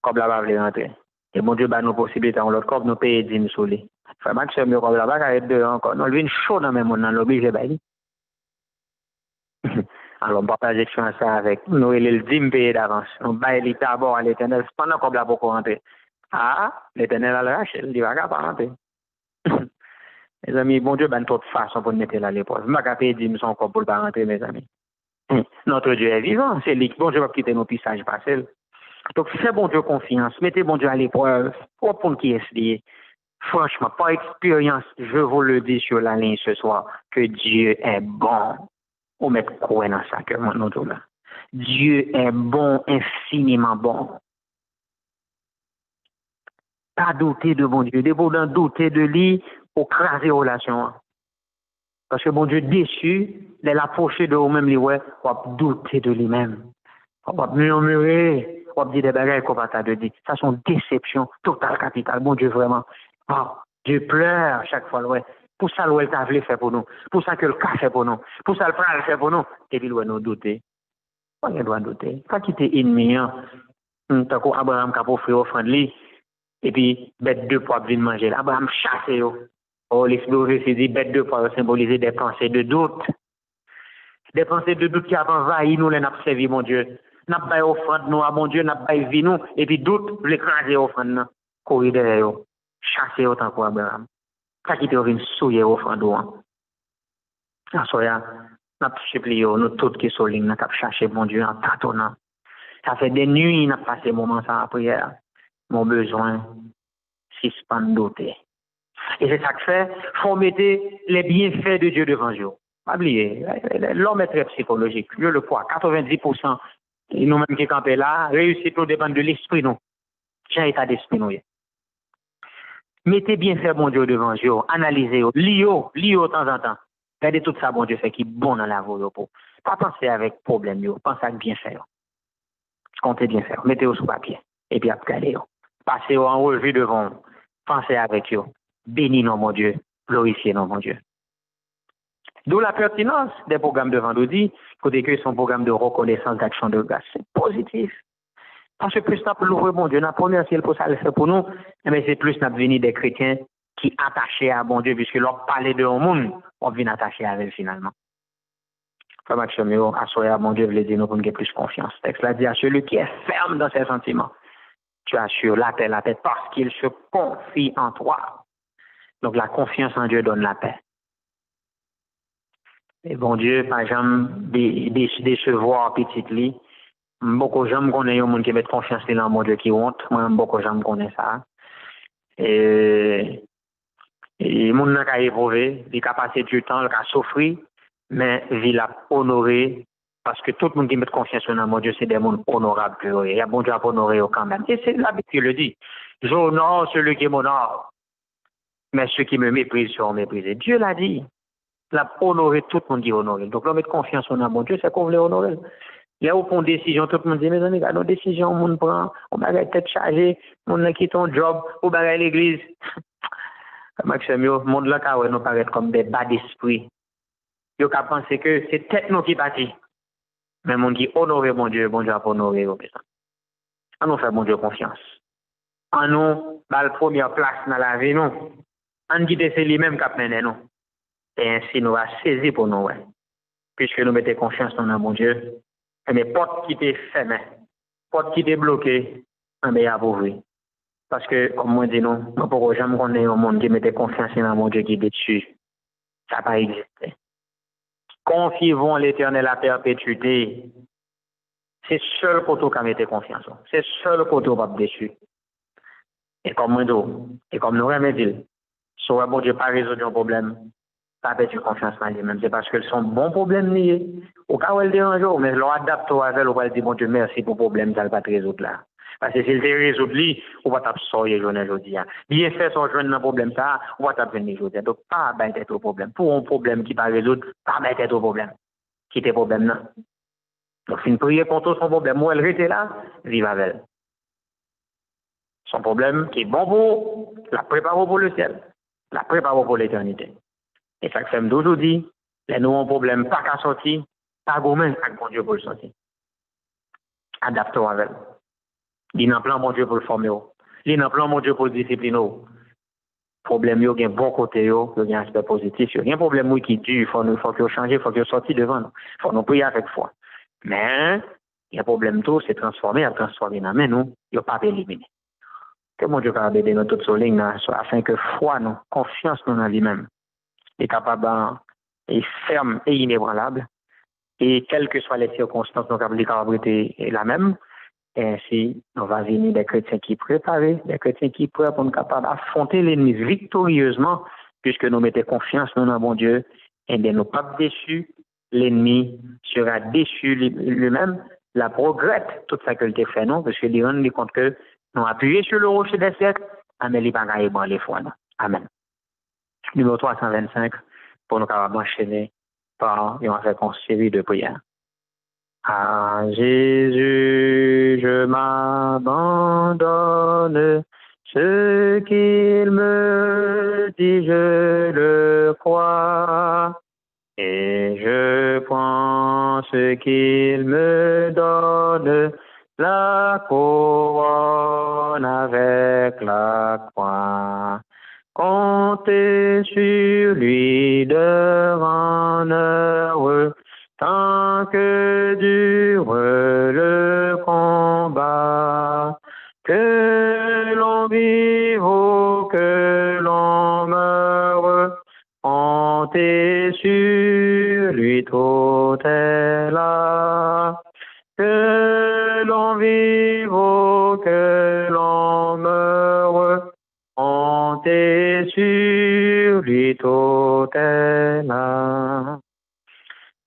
comme là-bas, vous rentrer. Et mon Dieu, bah, nous possibilités dans l'autre corps, nous payer 10 000 sous les. Fait maximum, nous, comme là-bas, car il encore. Nous, vient chaud dans le même monde, dans l'obligé, bah, alors, on partage l'expérience avec nous, et le 10 000 payé d'avance. On baille les d'abord à l'Éternel, pendant qu'on l'a beaucoup rentrer. Ah, l'Éternel a le racheté, il dit, va pas rentrer. Mes amis, bon Dieu, ben, toute façon pour nous mettre à l'épreuve. Je ne vais pas payer 10 000 encore pour ne pas rentrer, mes amis. Notre Dieu est vivant, c'est lui. Bon Dieu va quitter nos pissages passés. Donc, fais bon Dieu confiance, mettez bon Dieu à l'épreuve, pour pour qui est lié. Franchement, par expérience, je vous le dis sur la ligne ce soir, que Dieu est bon. On met quoi dans ça que nous là. Dieu est bon, infiniment bon. Pas douter de bon Dieu, dès douter de lui, pour craser relation. Parce que bon Dieu déçu, il approché de vous-même, lui, ouais, on va douter de lui-même. On va murmurer. On dit des bagages qu'on va te dire. Ça, c'est une déception totale, capitale. Bon Dieu, vraiment. Oh, Dieu pleure chaque fois, ouais. Pour ça, l'ouel t'a voulu faire pour nous. Pour ça que le cas fait pour nous. Pour ça, le pral fait pour nous. Et puis, nous douter. On doit douter. Pas quitter ennemi, hein. Tant qu'Abraham qui a offert offrande, et puis, bête deux poids viennent manger. Abraham chasse, oh, l'explorer, c'est dit, bête deux poids symboliser des pensées de doute. Des pensées de doute qui ont envahi nous, les n'a servi, mon Dieu. N'a pas offrande nous à mon Dieu, n'a pas vie nous, et puis doute, l'écraser offrande, courir derrière, chasser autant qu'Abraham. Ça qui te vient souiller offrande. En soya, n'a pas supplié, nous tous qui sont lignes, n'a pas cherché mon Dieu en tâtonnant. Ça fait des nuits, n'a passé moment sans la prière. Mon besoin, suspend douter. Et c'est ça que fait, faut mettre les bienfaits de Dieu devant vous. Pas oublier, l'homme est très psychologique. Je le crois, 90%. Et nous-mêmes qui campons là, réussite nous dépend de l'esprit, nous. J'ai état d'esprit, nous. Mettez bien fait, bon Dieu, devant vous, analysez-vous, lisez-vous de temps en temps. Regardez tout ça, bon Dieu, fait qui est bon dans la vie. Pas penser avec problème, pensez avec bien faire. Comptez bien faire, mettez-vous sur papier. Et puis regardez, passez en revue devant vous. Pensez avec vous. Bénis nous, mon Dieu. Glorifiez nous, mon Dieu. D'où la pertinence des programmes de vendredi, côté que son programme de reconnaissance d'action de grâce. C'est positif. Parce que plus nous l'ouvre, mon Dieu, nous première ciel pour ça le faire pour nous, mais c'est plus nous venir des chrétiens qui attachés à bon Dieu, puisque leur parler de un monde, on vient attacher à elle finalement. Comme action, assoyer à mon Dieu, veut dire nous pour nous plus confiance. Le texte là dit à celui qui est ferme dans ses sentiments, tu assures la tête parce qu'il se confie en toi. Donc la confiance en Dieu donne la paix. Et bon Dieu, par exemple, décevoir petit lit. Beaucoup de gens connaissent un monde qui met confiance dans mon Dieu qui honte. Moi, beaucoup de gens connaissent ça. Et le monde n'a qu'à éprouver, il a passé du temps, il a souffert, mais il a honoré. Parce que tout le monde qui met confiance dans mon Dieu, c'est des gens honorables. Il y a bon Dieu à honorer quand même. Et c'est la Bible qui le dit. J'honore celui qui m'honore. Mais ceux qui me méprisent seront méprisés. Dieu l'a dit. Il a honoré tout le monde qui honore. Donc, l'homme met confiance en mon Dieu, c'est qu'on veut honorer. Là où prend décision, tout le monde dit, mes amis, nos décisions, on prend, on va tête chargée, on quitte ton job, on va l'église. Maxime, le monde là, nous paraît comme des bas d'esprit. Ils ont pensé que c'est tête nous qui bâtit. Mais mon qui honore mon Dieu a pas honoré. On nous fait mon Dieu confiance. En nous, la première place dans la vie, nous. En qui c'est lui-même qui a mené nous. Et ainsi, nous va saisir pour nous, puisque nous mettons confiance dans mon Dieu. Mais porte qui t'est fermée, porte qui t'est bloquée, on va ouvrir. Parce que, comme moi dis non, nous ne pouvons jamais connaître un monde qui mette confiance dans mon Dieu qui est dessus. Ça n'a pas existé. Confiez-vous en l'Éternel à perpétuité. C'est seul côté qui a mis confiance. C'est seul côté qui va dessus. Et comme moi dis, et comme nous remettons, si mon Dieu n'a pas résolu un problème, pas perdu confiance en lui-même. C'est parce que son bon problème lié. Au cas où elle dérange, mais l'on adapte à elle, on va dire, mon Dieu, merci pour le problème, ça ne va pas te résoudre là. Parce que s'il te résout lui, on va t'absorber aujourd'hui. Bien fait son jeune dans problème ça, on va t'absorber aujourd'hui. Donc, pas mettre au problème. Pour un problème qui ne va pas résoudre, pas mettre au problème. Quitter le problème là. Donc, si une prière contre son problème, où elle reste là, vive avec elle. Son problème qui est bon pour, la prépare pour le ciel, la prépare pour l'éternité. Et ça fait d'aujourd'hui, les nouveaux problèmes, pas qu'à sortir, pas gourmand avec mon Dieu pour le sortir. Adaptons avec elle. Il y a un plan, mon Dieu, pour le former. Il y a un plan, mon Dieu, pour le discipliner. Problème, il y a un bon côté, il y a un aspect positif. Il y a un problème qui dure, il faut qu'il change, il faut qu'il sorte devant nous. Il faut nous prier avec foi. Mais, il y a un problème tout, c'est transformer dans mais nous, il n'y a pas éliminer. Que mon Dieu va aider nous toutes sur ligne, afin que foi, nous, confiance nous dans lui-même, est capable et ferme et inébranlable. Et quelles que soient les circonstances, nous avons été la même. Et ainsi, nous va venir des chrétiens qui préparés, des chrétiens qui prêts pour nous capables d'affronter l'ennemi victorieusement, puisque nous mettons confiance dans notre bon Dieu, et bien nous pas déçus, l'ennemi sera déçu lui-même, la progrette toute faculté fait non, parce que lui rend compte que nous appuyons sur le rocher des siècles, mais il pas gagné bon les fois. Amen. Numéro 325, pour nous capables d'enchaîner par une série de prières. À Jésus, je m'abandonne, ce qu'il me dit, je le crois, et je prends ce qu'il me donne, la couronne avec la croix. Comptez sur lui devant heureux, tant que dure le combat, que l'on vive ou que l'on meure, comptez sur lui, tout est là. Que l'on vive ou que l'on meure, comptez sur lui, tout est là.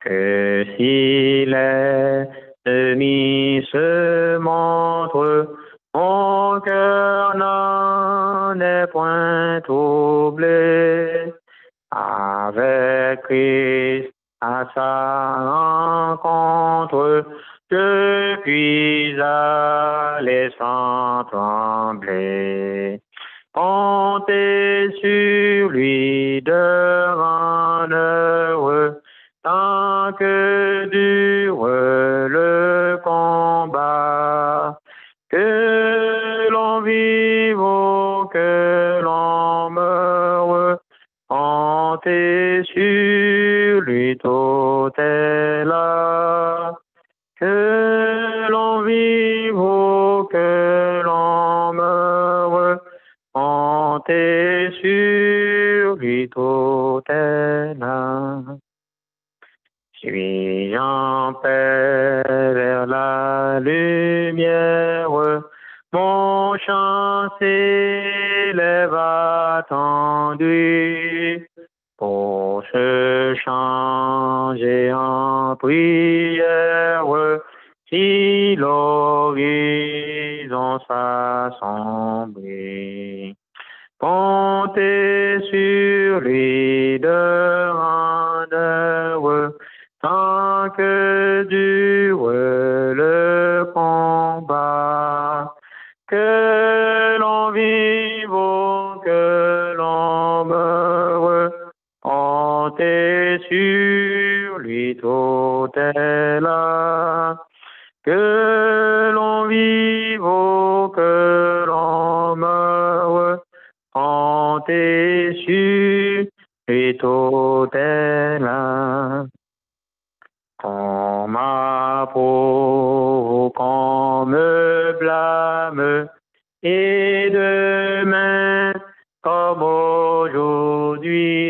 Que si l'ennemi se montre, mon cœur n'en est point troublé. Avec Christ à sa rencontre, je puis aller sans trembler. Comptez sur lui devant heureux, tant que dure le combat, que l'on vive ou que l'on meure, comptez sur lui, tout est là. Que l'on vive ou que l'on meure, comptez sur lui, tout est là. Suis en paix vers la lumière, mon chant s'élève attendu. Pour se changer en prière, si l'horizon s'assombrit. Comptez sur lui devant heureux, tant que dure le combat, que l'on vive ou que l'on meure, comptez sur lui tout est là. Que l'on vive ou que l'on meure, comptez sur lui tout est là. Qu'on m'approuve, qu'on me blâme, et demain comme aujourd'hui,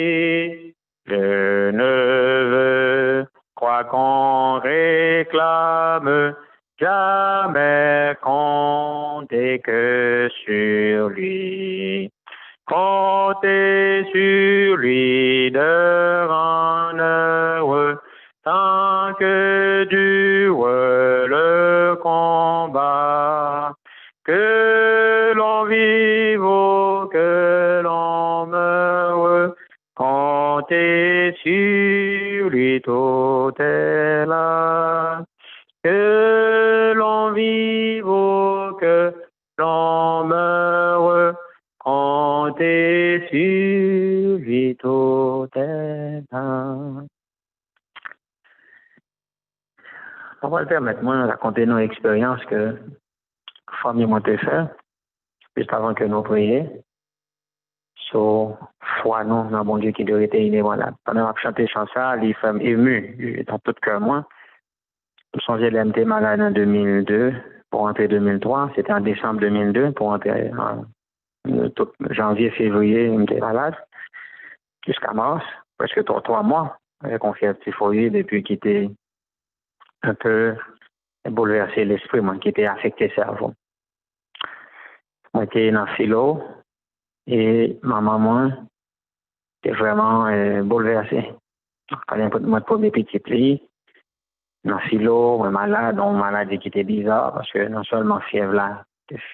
je ne veux croire qu'on réclame, jamais compter que sur lui. Comptez sur lui d'heure en heure, tant que dure le combat, que l'on vive ou que l'on meure, comptez sur lui tout est là. Que l'on vive ou que l'on meure, comptez sur lui tout est là. On va le permettre, moi, de raconter nos expériences que famille m'a fait, juste avant que nous prions. So, foi, nous, dans bon Dieu qui doit être inébranlable. Pendant que je chantais chanson, il fait ému dans tout cœur, moi. Je me souviens, j'étais malade en 2002 pour rentrer 2003. C'était en décembre 2002 pour rentrer en janvier, février, j'étais malade. Jusqu'à mars, presque 3 mois, avec un fièvre typhoïde depuis qu'il était un peu bouleversé l'esprit, moi, qui était affecté le cerveau. Moi, j'étais dans le philo et ma maman était vraiment bouleversée. Quand mon premier petit pli, dans le philo, moi malade, une maladie qui était bizarre parce que non seulement fièvre là,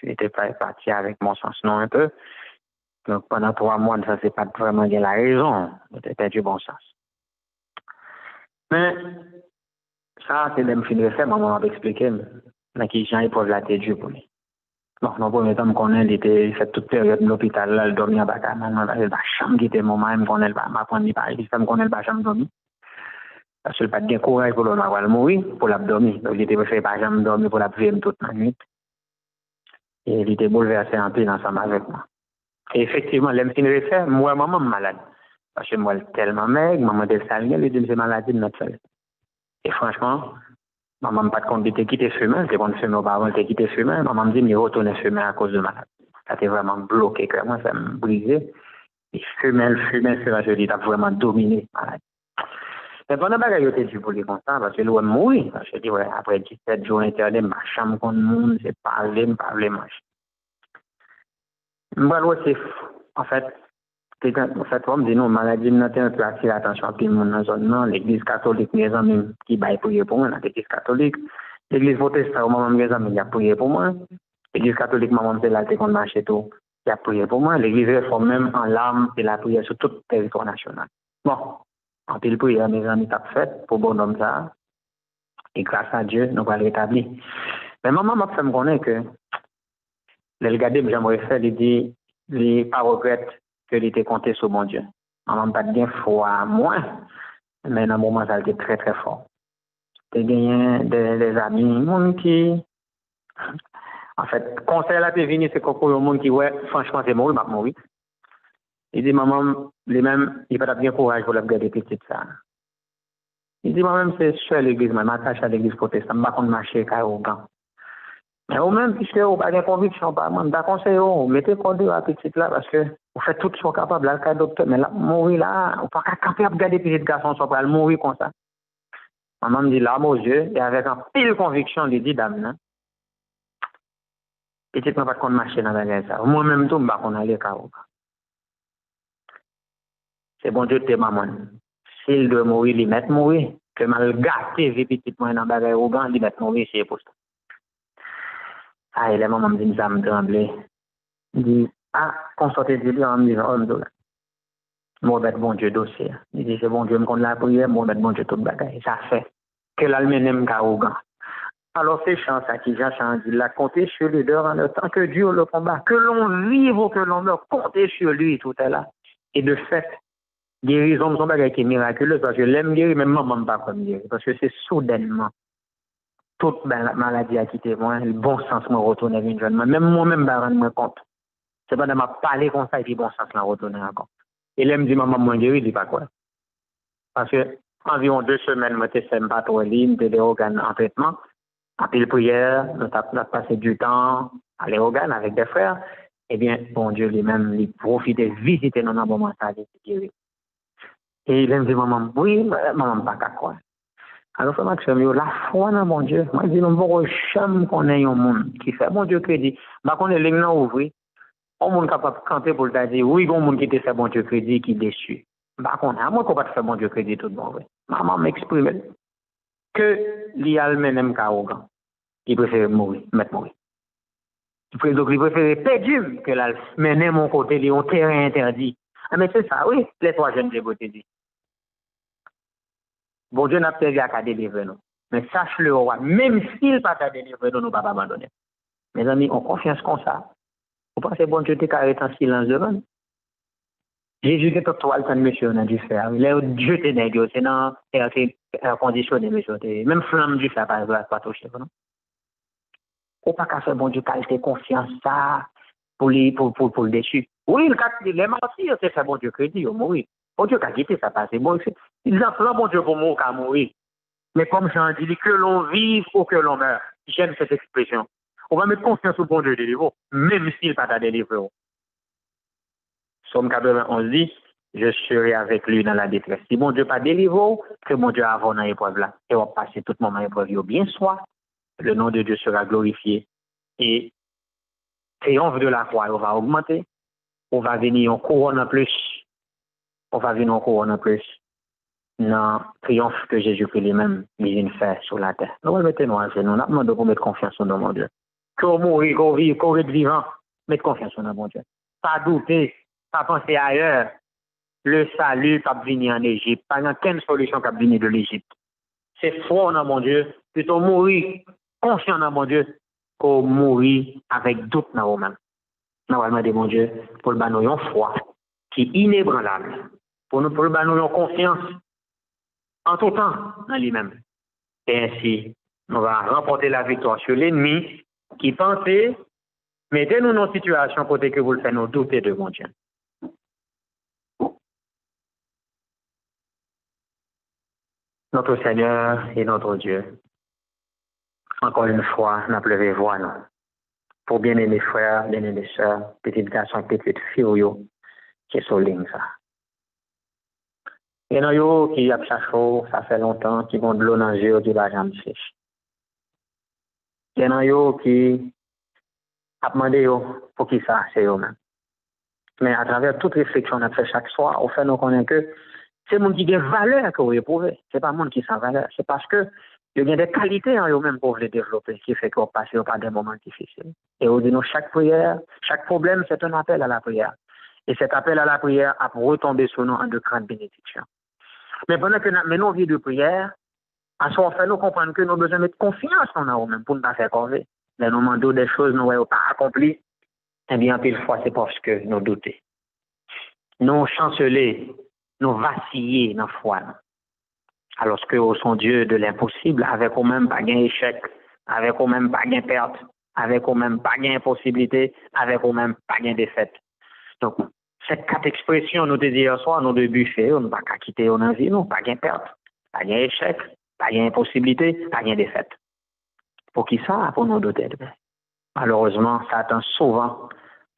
n'était pas parti avec mon sens, non un peu. Donc pendant 3 mois, ça c'est pas vraiment la raison, j'étais perdu bon sens. Mais ça, c'est même fin de faire, maman m'a expliqué, dans qui j'ai épreuve la tête pour lui. Bon, dans le premier temps, il était fait toute période de l'hôpital, là, il dormait à Bacana, dans la chambre qui était mon maman, il m'a appris par il connaît pas chambre dormir. Parce qu'il n'a pas de courage pour le mourir, pour l'abdomen. Donc, il était fait par chambre dormir pour la vivre toute la nuit. Et il était bouleversé un peu ensemble avec moi. Et effectivement, l'aime fin de faire, moi, maman malade. Parce que moi, tellement maigre, maman était salée, elle dit, c'est maladie de notre seule. Et franchement, maman n'a pas de compte de quitter fumer, c'est bon de fumer auparavant, de quitter fumer. Maman me dit, mais retourner fumer à cause de malade. Ça t'est vraiment bloqué, clairement, ça me brisé. Et fumer, je dis, t'as vraiment dominé malade. Mais pendant que j'ai été pour les comme ça, parce que l'on mourir, je dis, ouais, après 17 jours internet, ma chambre contre le monde, c'est parler, manger. Moi, c'est en fait, on me dit, non, maladie, nous avons un peu attiré l'attention de dans la zone, l'église catholique, mes amis qui baillent prier pour moi, l'église catholique, l'église protestante, mes amis qui a prié pour moi, l'église catholique, maman, c'est là, c'est qu'on marche tout, qui a prié pour moi, l'église réforme même en larmes, c'est la prière sur tout le territoire national. Bon, en pile prière, mes amis, t'as fait pour bon homme ça, et grâce à Dieu, nous allons rétablir. Mais maman m'a fait me connaître que, le regarder, j'aimerais faire, il dit, il pas regrette qu'il était compté sur mon Dieu. Maman pas bien foi moins, mais dans le moment, ça a été très, très fort. J'ai gagné des amis, qui, en fait, conseil là, t'es venu, c'est pour le monde qui, ouais, franchement, c'est mort, il m'a mourir. Il dit, maman, lui-même, il n'a pas bien courage pour la garder petite ça. Il dit, moi-même, c'est sur l'église, je m'attache à l'église protestante, je ne vais pas marcher au gant. Mais au même, puisque vous n'avez pas de conviction, je vous conseille, vous mettez code à petite là, parce que vous faites tout ce qu'on est capable, là, le docteur, mais là, mourir là, vous ne pouvez pas camper à regarder petits garçons, soit pas mourir comme ça. Maman me dit, là, aux yeux, et avec un pile conviction, il dit, dame, petite, je ne vais pas marcher dans la guerre. Moi-même, tout, je ne vais pas aller au c'est bon Dieu, t'es maman. S'il doit mourir, il met mourir. Que mal gâté, vie petite, moi, dans la bagarre au gant, il met mourir, c'est pour ça. Ah, et la maman me dit, ça me tremblait. Il dit, ah, consortez de lui, on me dit, oh, me bon, bon Dieu, dossier. Il dit, c'est bon Dieu, me compte la prière, bon Dieu, toute bagarre. Ça fait. que l'almenem arrogant. Alors c'est chant ça qui Jean dit, la compter sur lui durant le temps que Dieu le combat, que l'on vive ou que l'on meurt, compter sur lui, tout est là. Et de fait, guérison son bagage qui est miraculeuse, parce que l'aime guérir, même maman pas comme guérir, parce que c'est soudainement, toute maladie a quitté moi, le bon sens me retourne à une jeune, même moi-même, je me rends compte. C'est pas de m'a parler comme ça et puis bon sens m'a retourné encore. Et l'aime dit maman, moi guérir, il dit pas quoi. Parce que environ 2 semaines, moi, je suis pas trop libre, des organes en traitement. Après la prière, nous avons passé du temps à l'organe avec des frères. Eh bien, bon Dieu lui-même, il profite de visiter nos moments ça, et il me dit, maman, oui, maman, pas qu'à quoi. Alors, frère Maxime, la foi dans mon Dieu. Moi, je dis, nous ne jamais qu'on ait un monde qui fait, mon Dieu, crédit. Bah, qu'on est l'ingénieur ouvrier. On monde capable de camper pour te dire, oui, bon monde qui te fait bon Dieu crédit, qui déçu. Bah, qu'on a, moi, qu'on pas te faire bon Dieu crédit tout le monde. Maman m'exprime que l'Ialmen n'aime qu'arrogant. Il préfère mourir, mettre mourir. Donc, il préfère perdre que là, mener mon côté, il y a un terrain interdit. Ah, mais c'est ça, oui, les 3 jeunes, j'ai beau te dire. Bon Dieu n'a pas servi à qu'à délivrer nous. Mais sache-le, roi, même s'il pas t'a délivré, nous ne pas abandonner. Mes amis, on confiance comme ça. Vous pensez, bon Dieu, t'es carré en silence devant nous. Jésus était toile quand monsieur on a dû faire. Il a jeté des gars, c'est dans l'air conditionné, monsieur. Même flamme du feu, par exemple, pas toucher, non? Ou pas qu'à faire bon Dieu, qualité confiance, ça, pour le déchu. Oui, le cas de les martyrs, c'est ça, bon Dieu, crédit, au mourir. Bon Dieu, qu'a quitté, ça passe. Bon, ils ont bon Dieu pour mourir, qu'à mourir. Mais comme Jean dit, que l'on vive ou que l'on meurt. J'aime cette expression. On va mettre confiance au bon Dieu délivre, même s'il pas t'a délivré. Somme 91 dit, je serai avec lui dans la détresse. Si mon Dieu pas délivré, que mon Dieu avant dans l'épreuve là. Et on va passer tout moment épreuve. Bien soit, le nom de Dieu sera glorifié. Et triomphe de la croix, on va augmenter. On va venir en couronne en plus. On va venir en couronne en plus. Non, triomphe que Jésus-Christ lui-même vient faire sur la terre. Nous remettons à genoux. Nous demandons pour mettre confiance en mon Dieu. Qu'on mourir, qu'on vive, qu'on reste vivant, mettre confiance en mon Dieu. Pas douter, pas penser ailleurs. Le salut pas venir en Égypte. Pas aucune solution qui venir de l'Égypte. C'est foi dans mon Dieu. Plutôt mourir confiant dans mon Dieu qu'au mourir avec doute dans vous-même. Normalement, de mon Dieu, pour le bannouiller foi qui est inébranlable. Pour le bannouiller confiance en tout temps en lui-même. Et ainsi, on va remporter la victoire sur l'ennemi qui pensait, mettez-nous dans une situation côté que vous le faites nous douter de mon Dieu. Notre Seigneur et notre Dieu, encore une fois, n'a pleuré voix, non. Pour bien aimer frères, bien aimer sœurs, petites garçons, petites filles, qui sont lignes, ça. Il y en a qui a chaud, ça fait longtemps, qui vont de l'eau dans les yeux, qui va jamais sèche. Il y en a qui a demandé pour qui ça, c'est eux-mêmes. Mais à travers toute réflexion qu'on a fait chaque soir, on fait nous connaître que c'est le monde qui a valeur que vous éprouvez. Ce n'est pas le monde qui a valeur. C'est parce que il y a des qualités en eux-mêmes pour les développer qui fait qu'on passe par des moments difficiles. Et on dit nous, chaque prière, chaque problème, c'est un appel à la prière. Et cet appel à la prière a pour retomber sur nous en de grandes bénédictions. Mais pendant que nous menons vie de prière, à ce moment fait nous comprendre que nous avons besoin de mettre confiance en nous-mêmes pour ne pas faire corvée. Mais nous demandons des choses nous n'avons pas accomplies. Eh bien, pile fois, c'est parce que nous doutons. Nous chanceler, nous vaciller dans la foi. Alors que au son Dieu de l'impossible, avec au même pas gain échec, avec au même pas gain perte, avec au même pas gain impossibilité, avec au même pas gain défaite. Donc, cette 4 expressions, nous te dit hier soir, nous de buffet, on ne va pas quitter on vie, non, pas gain perte, pas gain échec, pas gain impossibilité, pas gain défaite. Pour qui ça? Pour nous douter. Malheureusement, Satan souvent,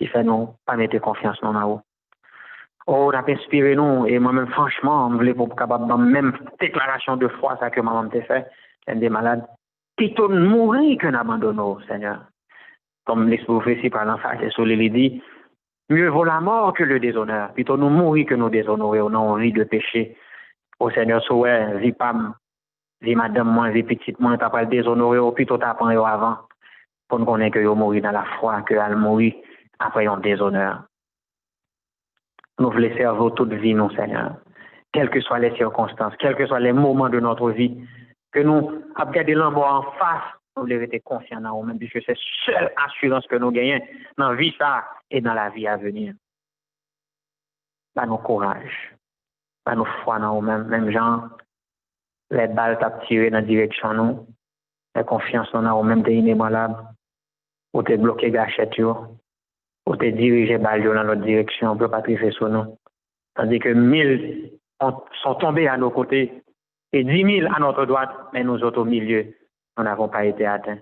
il fait nous pas mettre confiance dans nous. Oh, on a inspiré nous, et moi-même, franchement, on voulait pour capable de même déclaration de foi, ça que maman t'a fait, c'est des malades. Plutôt mourir que d'abandonner, Seigneur. Comme les prophéties par l'enfant, c'est sur les dit, mieux vaut la mort que le déshonneur. Plutôt nous mourir que nous déshonorer, on a envie de pécher. Au Seigneur, souhait, vie pam, vie madame, moins, vie petite, moins, t'as pas le déshonorer, plutôt t'apprends avant. Pour nous connaître que vous mourir dans la foi, que vous mourir après un déshonneur. Nous voulons servir toute vie, nous, Seigneur. Quelles que soient les circonstances, quels que soient les moments de notre vie, que nous avons gardé la mort en face, nous devons être confiants dans nous-mêmes, puisque c'est la seule assurance que nous gagnons dans la vie ça et dans la vie à venir. Pas nos courage, pas nos foi dans nous-mêmes, même gens, les balles t'ont tiré dans la direction nous, la confiance dans nous-mêmes, t'es inébranlable, ou t'es bloqué gâchette, ou t'es dirigé balle dans l'autre direction, on peut pas tricher sur nous. Tandis que 1000 sont tombés à nos côtés et 10 000 à notre droite, mais nous autres au milieu, nous n'avons pas été atteints.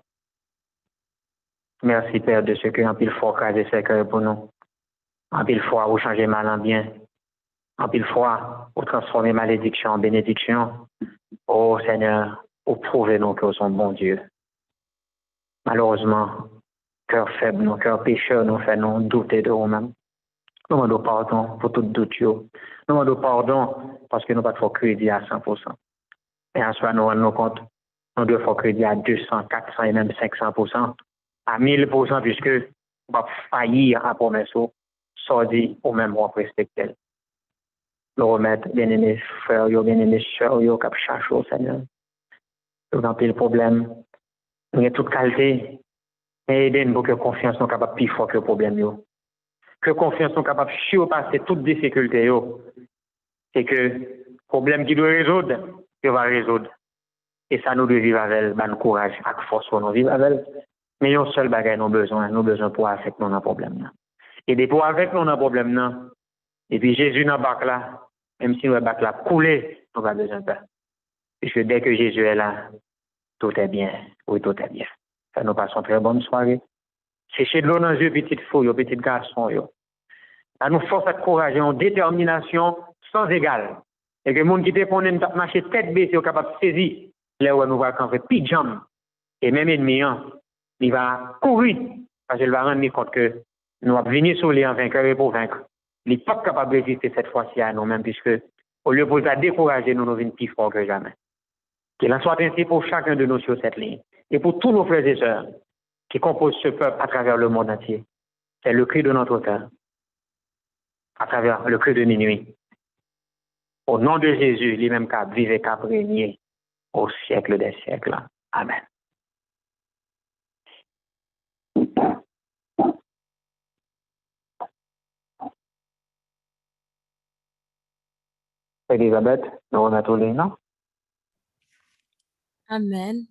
Merci Père de ce que en pile fois craser ces cœurs pour nous. En pile fois, vous changez mal en bien. En pile fois, vous transformez malédiction en bénédiction. Oh Seigneur, vous prouvez nous que vous sommes bon Dieu. Malheureusement, cœur faible, nos cœurs pécheurs nous fait nous douter de nous-mêmes. Nous demandons pardon pour tout doute. Nous demandons pardon parce que nous n'avons pas de crédit à 100%. Et en soi, nous rendons compte, nous devons faire crédit à 200, 400 et même 500%, à 1000%, puisque nous va faillir à promesse, soit dit au même roi respecté. Nous remettre, bien-aimés frères, bien-aimés sœurs, qui cherchent au Seigneur. Nous avons le problème. Nous avons toute qualité. Et aidez-nous pour que confiance soit capable de plus fort que le problème. Que confiance soit capable de surpasser toutes les difficultés. C'est que le problème qui doit résoudre, il va résoudre. Et ça, nous devons vivre avec le courage, avec force pour nous vivre avec. Mais il y a un seul bagage, nous avons besoin pour avec nous dans le problème. Et des pour avec nous dans le problème. Et puis Jésus dans le bac là, même si le bac là coulé, nous n'avons pas besoin de peur. Puisque dès que Jésus est là, tout est bien. Oui, tout est bien. Ça nous passons très bonne soirée. Sécher de l'eau dans les yeux, petite fouille, petit garçon. Ça nous force à courage et en détermination sans égal. Et que les gens qui te font marcher tête baissée sont capables de saisir. Là où nous va camper, pijam. Et même ennemi, il va courir. Parce qu'il va rendre compte que nous allons venir sur les en vainqueur et pour vaincre. Il n'est pas capable de résister cette fois-ci à nous-mêmes, puisque au lieu de nous décourager, nous venons plus fort que jamais. Qu'il en soit ainsi pour chacun de nous sur cette ligne. Et pour tous nos frères et sœurs qui composent ce peuple à travers le monde entier. C'est le cri de notre cœur. À travers le cri de minuit. Au nom de Jésus, les mêmes qu'à vivre et qu'à régner au siècle des siècles. Amen. Elisabeth, nous remettons les noms. Amen.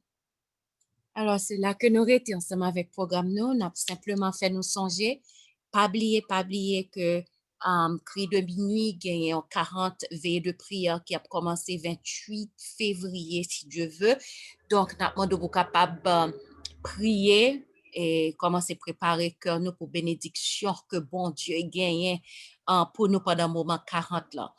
Alors, c'est là que nous étions ensemble avec le programme. Nous avons simplement fait nous songer. Pas oublier que Cri de minuit gagne 40 veillées de prière qui a commencé 28 février, si Dieu veut. Donc, nous avons demandé capable prier et commencer à préparer cœur nous pour bénédiction que bon Dieu gagne pour nous pendant le moment 40 là.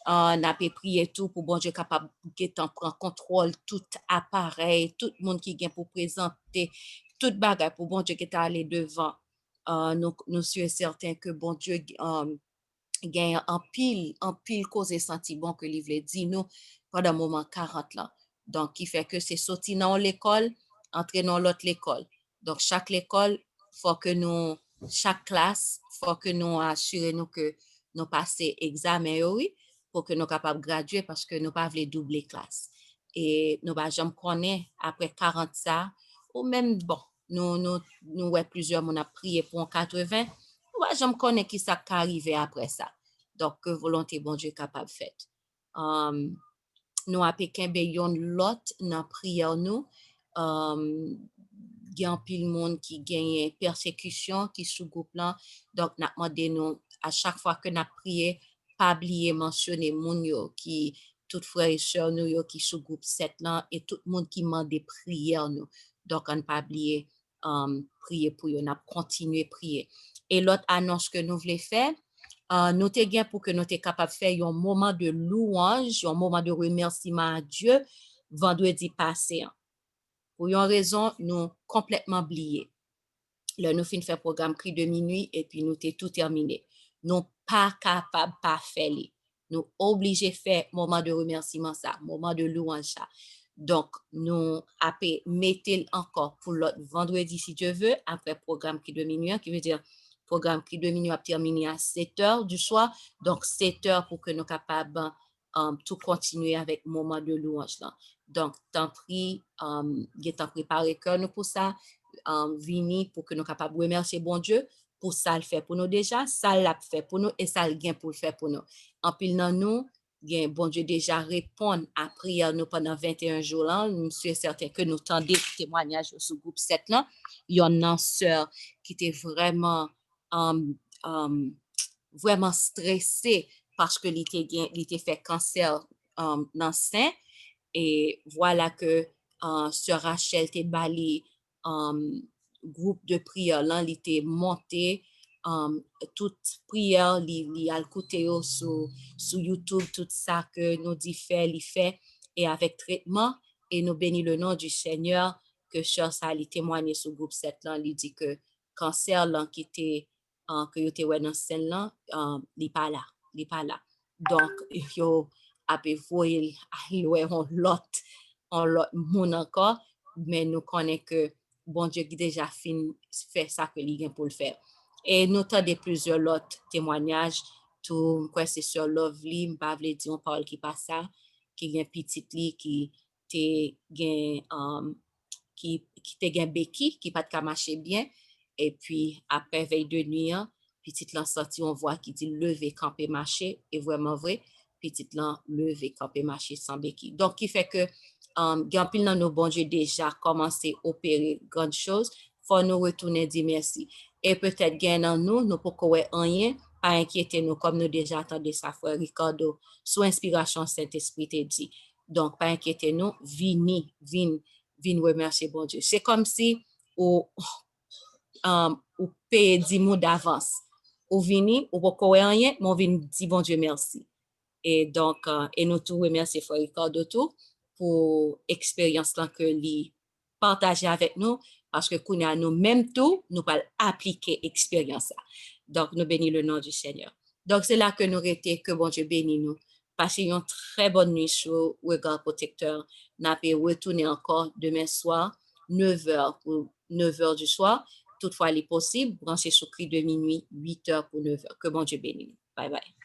On a prié tout pour bon Dieu capable de prendre contrôle tout appareil, tout le monde qui vient pour présenter toute bagarre pour bon Dieu qui est allé devant. Nous sommes certains que bon Dieu gagne en pile cause et senti bon que livre dit nous pendant le moment 40 là. Donc, qui fait que c'est sorti dans l'école, entrer dans l'autre l'école. Donc, chaque école, chaque classe, faut que nous assurer que nous passer examen, oui, pour que nous capables de graduer parce que nous pas voulons doubler classe. Et nous pas jamais connaît après 40 ça, ou même, bon, nous plusieurs, on a prié pour 80, nous pas jamais connaît qui ça qui arrivé après ça. Donc, que volonté bon Dieu capable de faire. Nous avons yon lot dans prière nous. Il y a un pile monde qui gagne persécution qui sous groupe là. Donc, nous demandé nous à chaque fois que nous prié, pas oublier mentionner moun yo qui tout frères et sœurs nous yo qui sous groupe 7 là et tout le monde qui demande des prières nous. Donc, on pas oublier prier pour yo, n'a continuer prier. Et l'autre annonce que nous voulons faire, nous te gain pour que nous te capable faire un moment de louange, un moment de remerciement à Dieu vendredi passé. Pour une raison, nous complètement oublié. Là, nous fin faire programme Cri de minuit et puis nous t'es tout terminé. Nous pas capable pas faire. Nous obligés faire moment de remerciement ça, moment de louange ça. Donc, nous après mettez encore pour l'autre vendredi si Dieu veut, après programme Cri de minuit, qui veut dire programme Cri de minuit a terminé à 7h du soir. Donc, 7h pour que nous capables tout continuer avec moment de louange là. Donc, t'en prie, t'en préparer cœur nous pour ça, vini pour que nous capables de remercier bon Dieu pour ça le fait pour nous déjà, ça l'a fait pour nous et ça le gain pour le faire pour nous. En pile dans nous, bon Dieu déjà répond à prière nous pendant 21 jours là, je suis certain que nous tendez témoignage sur groupe 7 là, il y a une sœur qui était vraiment vraiment stressée parce que il était fait cancer dans le sein. Et voilà que Sœur Rachel t'est bali groupe de prière là, il était monté toute prière li al côté sur YouTube, tout ça que nous dit fait, il fait et avec traitement et nous bénis le nom du Seigneur que Sœur ça li témoigné sur groupe 7 là, il dit que cancer là qui était que yo te ouais dans scène là, li pas là. Donc yo après voyer on l'autre monde encore mais nous connaissons que bon Dieu qui déjà fait ça que il vient pour le faire et nous avons plusieurs autres témoignages tout quoi c'est sur Lovely m'pa vle dire on parle qui pas ça qui gen petite li qui te gen qui te gen béquille qui pas de marcher bien et puis après veille de nuit petite lan sorti on voit qui dit lever camper marcher et vraiment vrai petite lan lever camper marcher sans béquille donc qui fait que grand pile dans nos bon Dieu déjà commencé opérer grande chose faut nous retourner dire merci et peut-être gain dans nous pas quoi rien pas inquiéter nous comme nous déjà attendé ça frère Ricardo sous inspiration Saint-Esprit te dit donc pas inquiéter nous vini remercier bon Dieu c'est comme si ou payer 10 mois d'avance ou vini ou pas quoi rien mais on vient dire bon Dieu merci et donc et nous tout remercier frère Ricardo tout pour expérience là que li partager avec nous parce que kounya nous même tout nous pas appliquer expérience là. Donc nous bénis le nom du Seigneur. Donc c'est là que nous rété que bon Dieu bénit nous. Passez une très bonne nuit sur Regard Protecteur. N'a pas retourner encore demain soir 9h pour 9h du soir. Toutefois, il est possible, brancher sur cri de minuit 8h pour 9h. Que bon Dieu bénisse. Bye bye.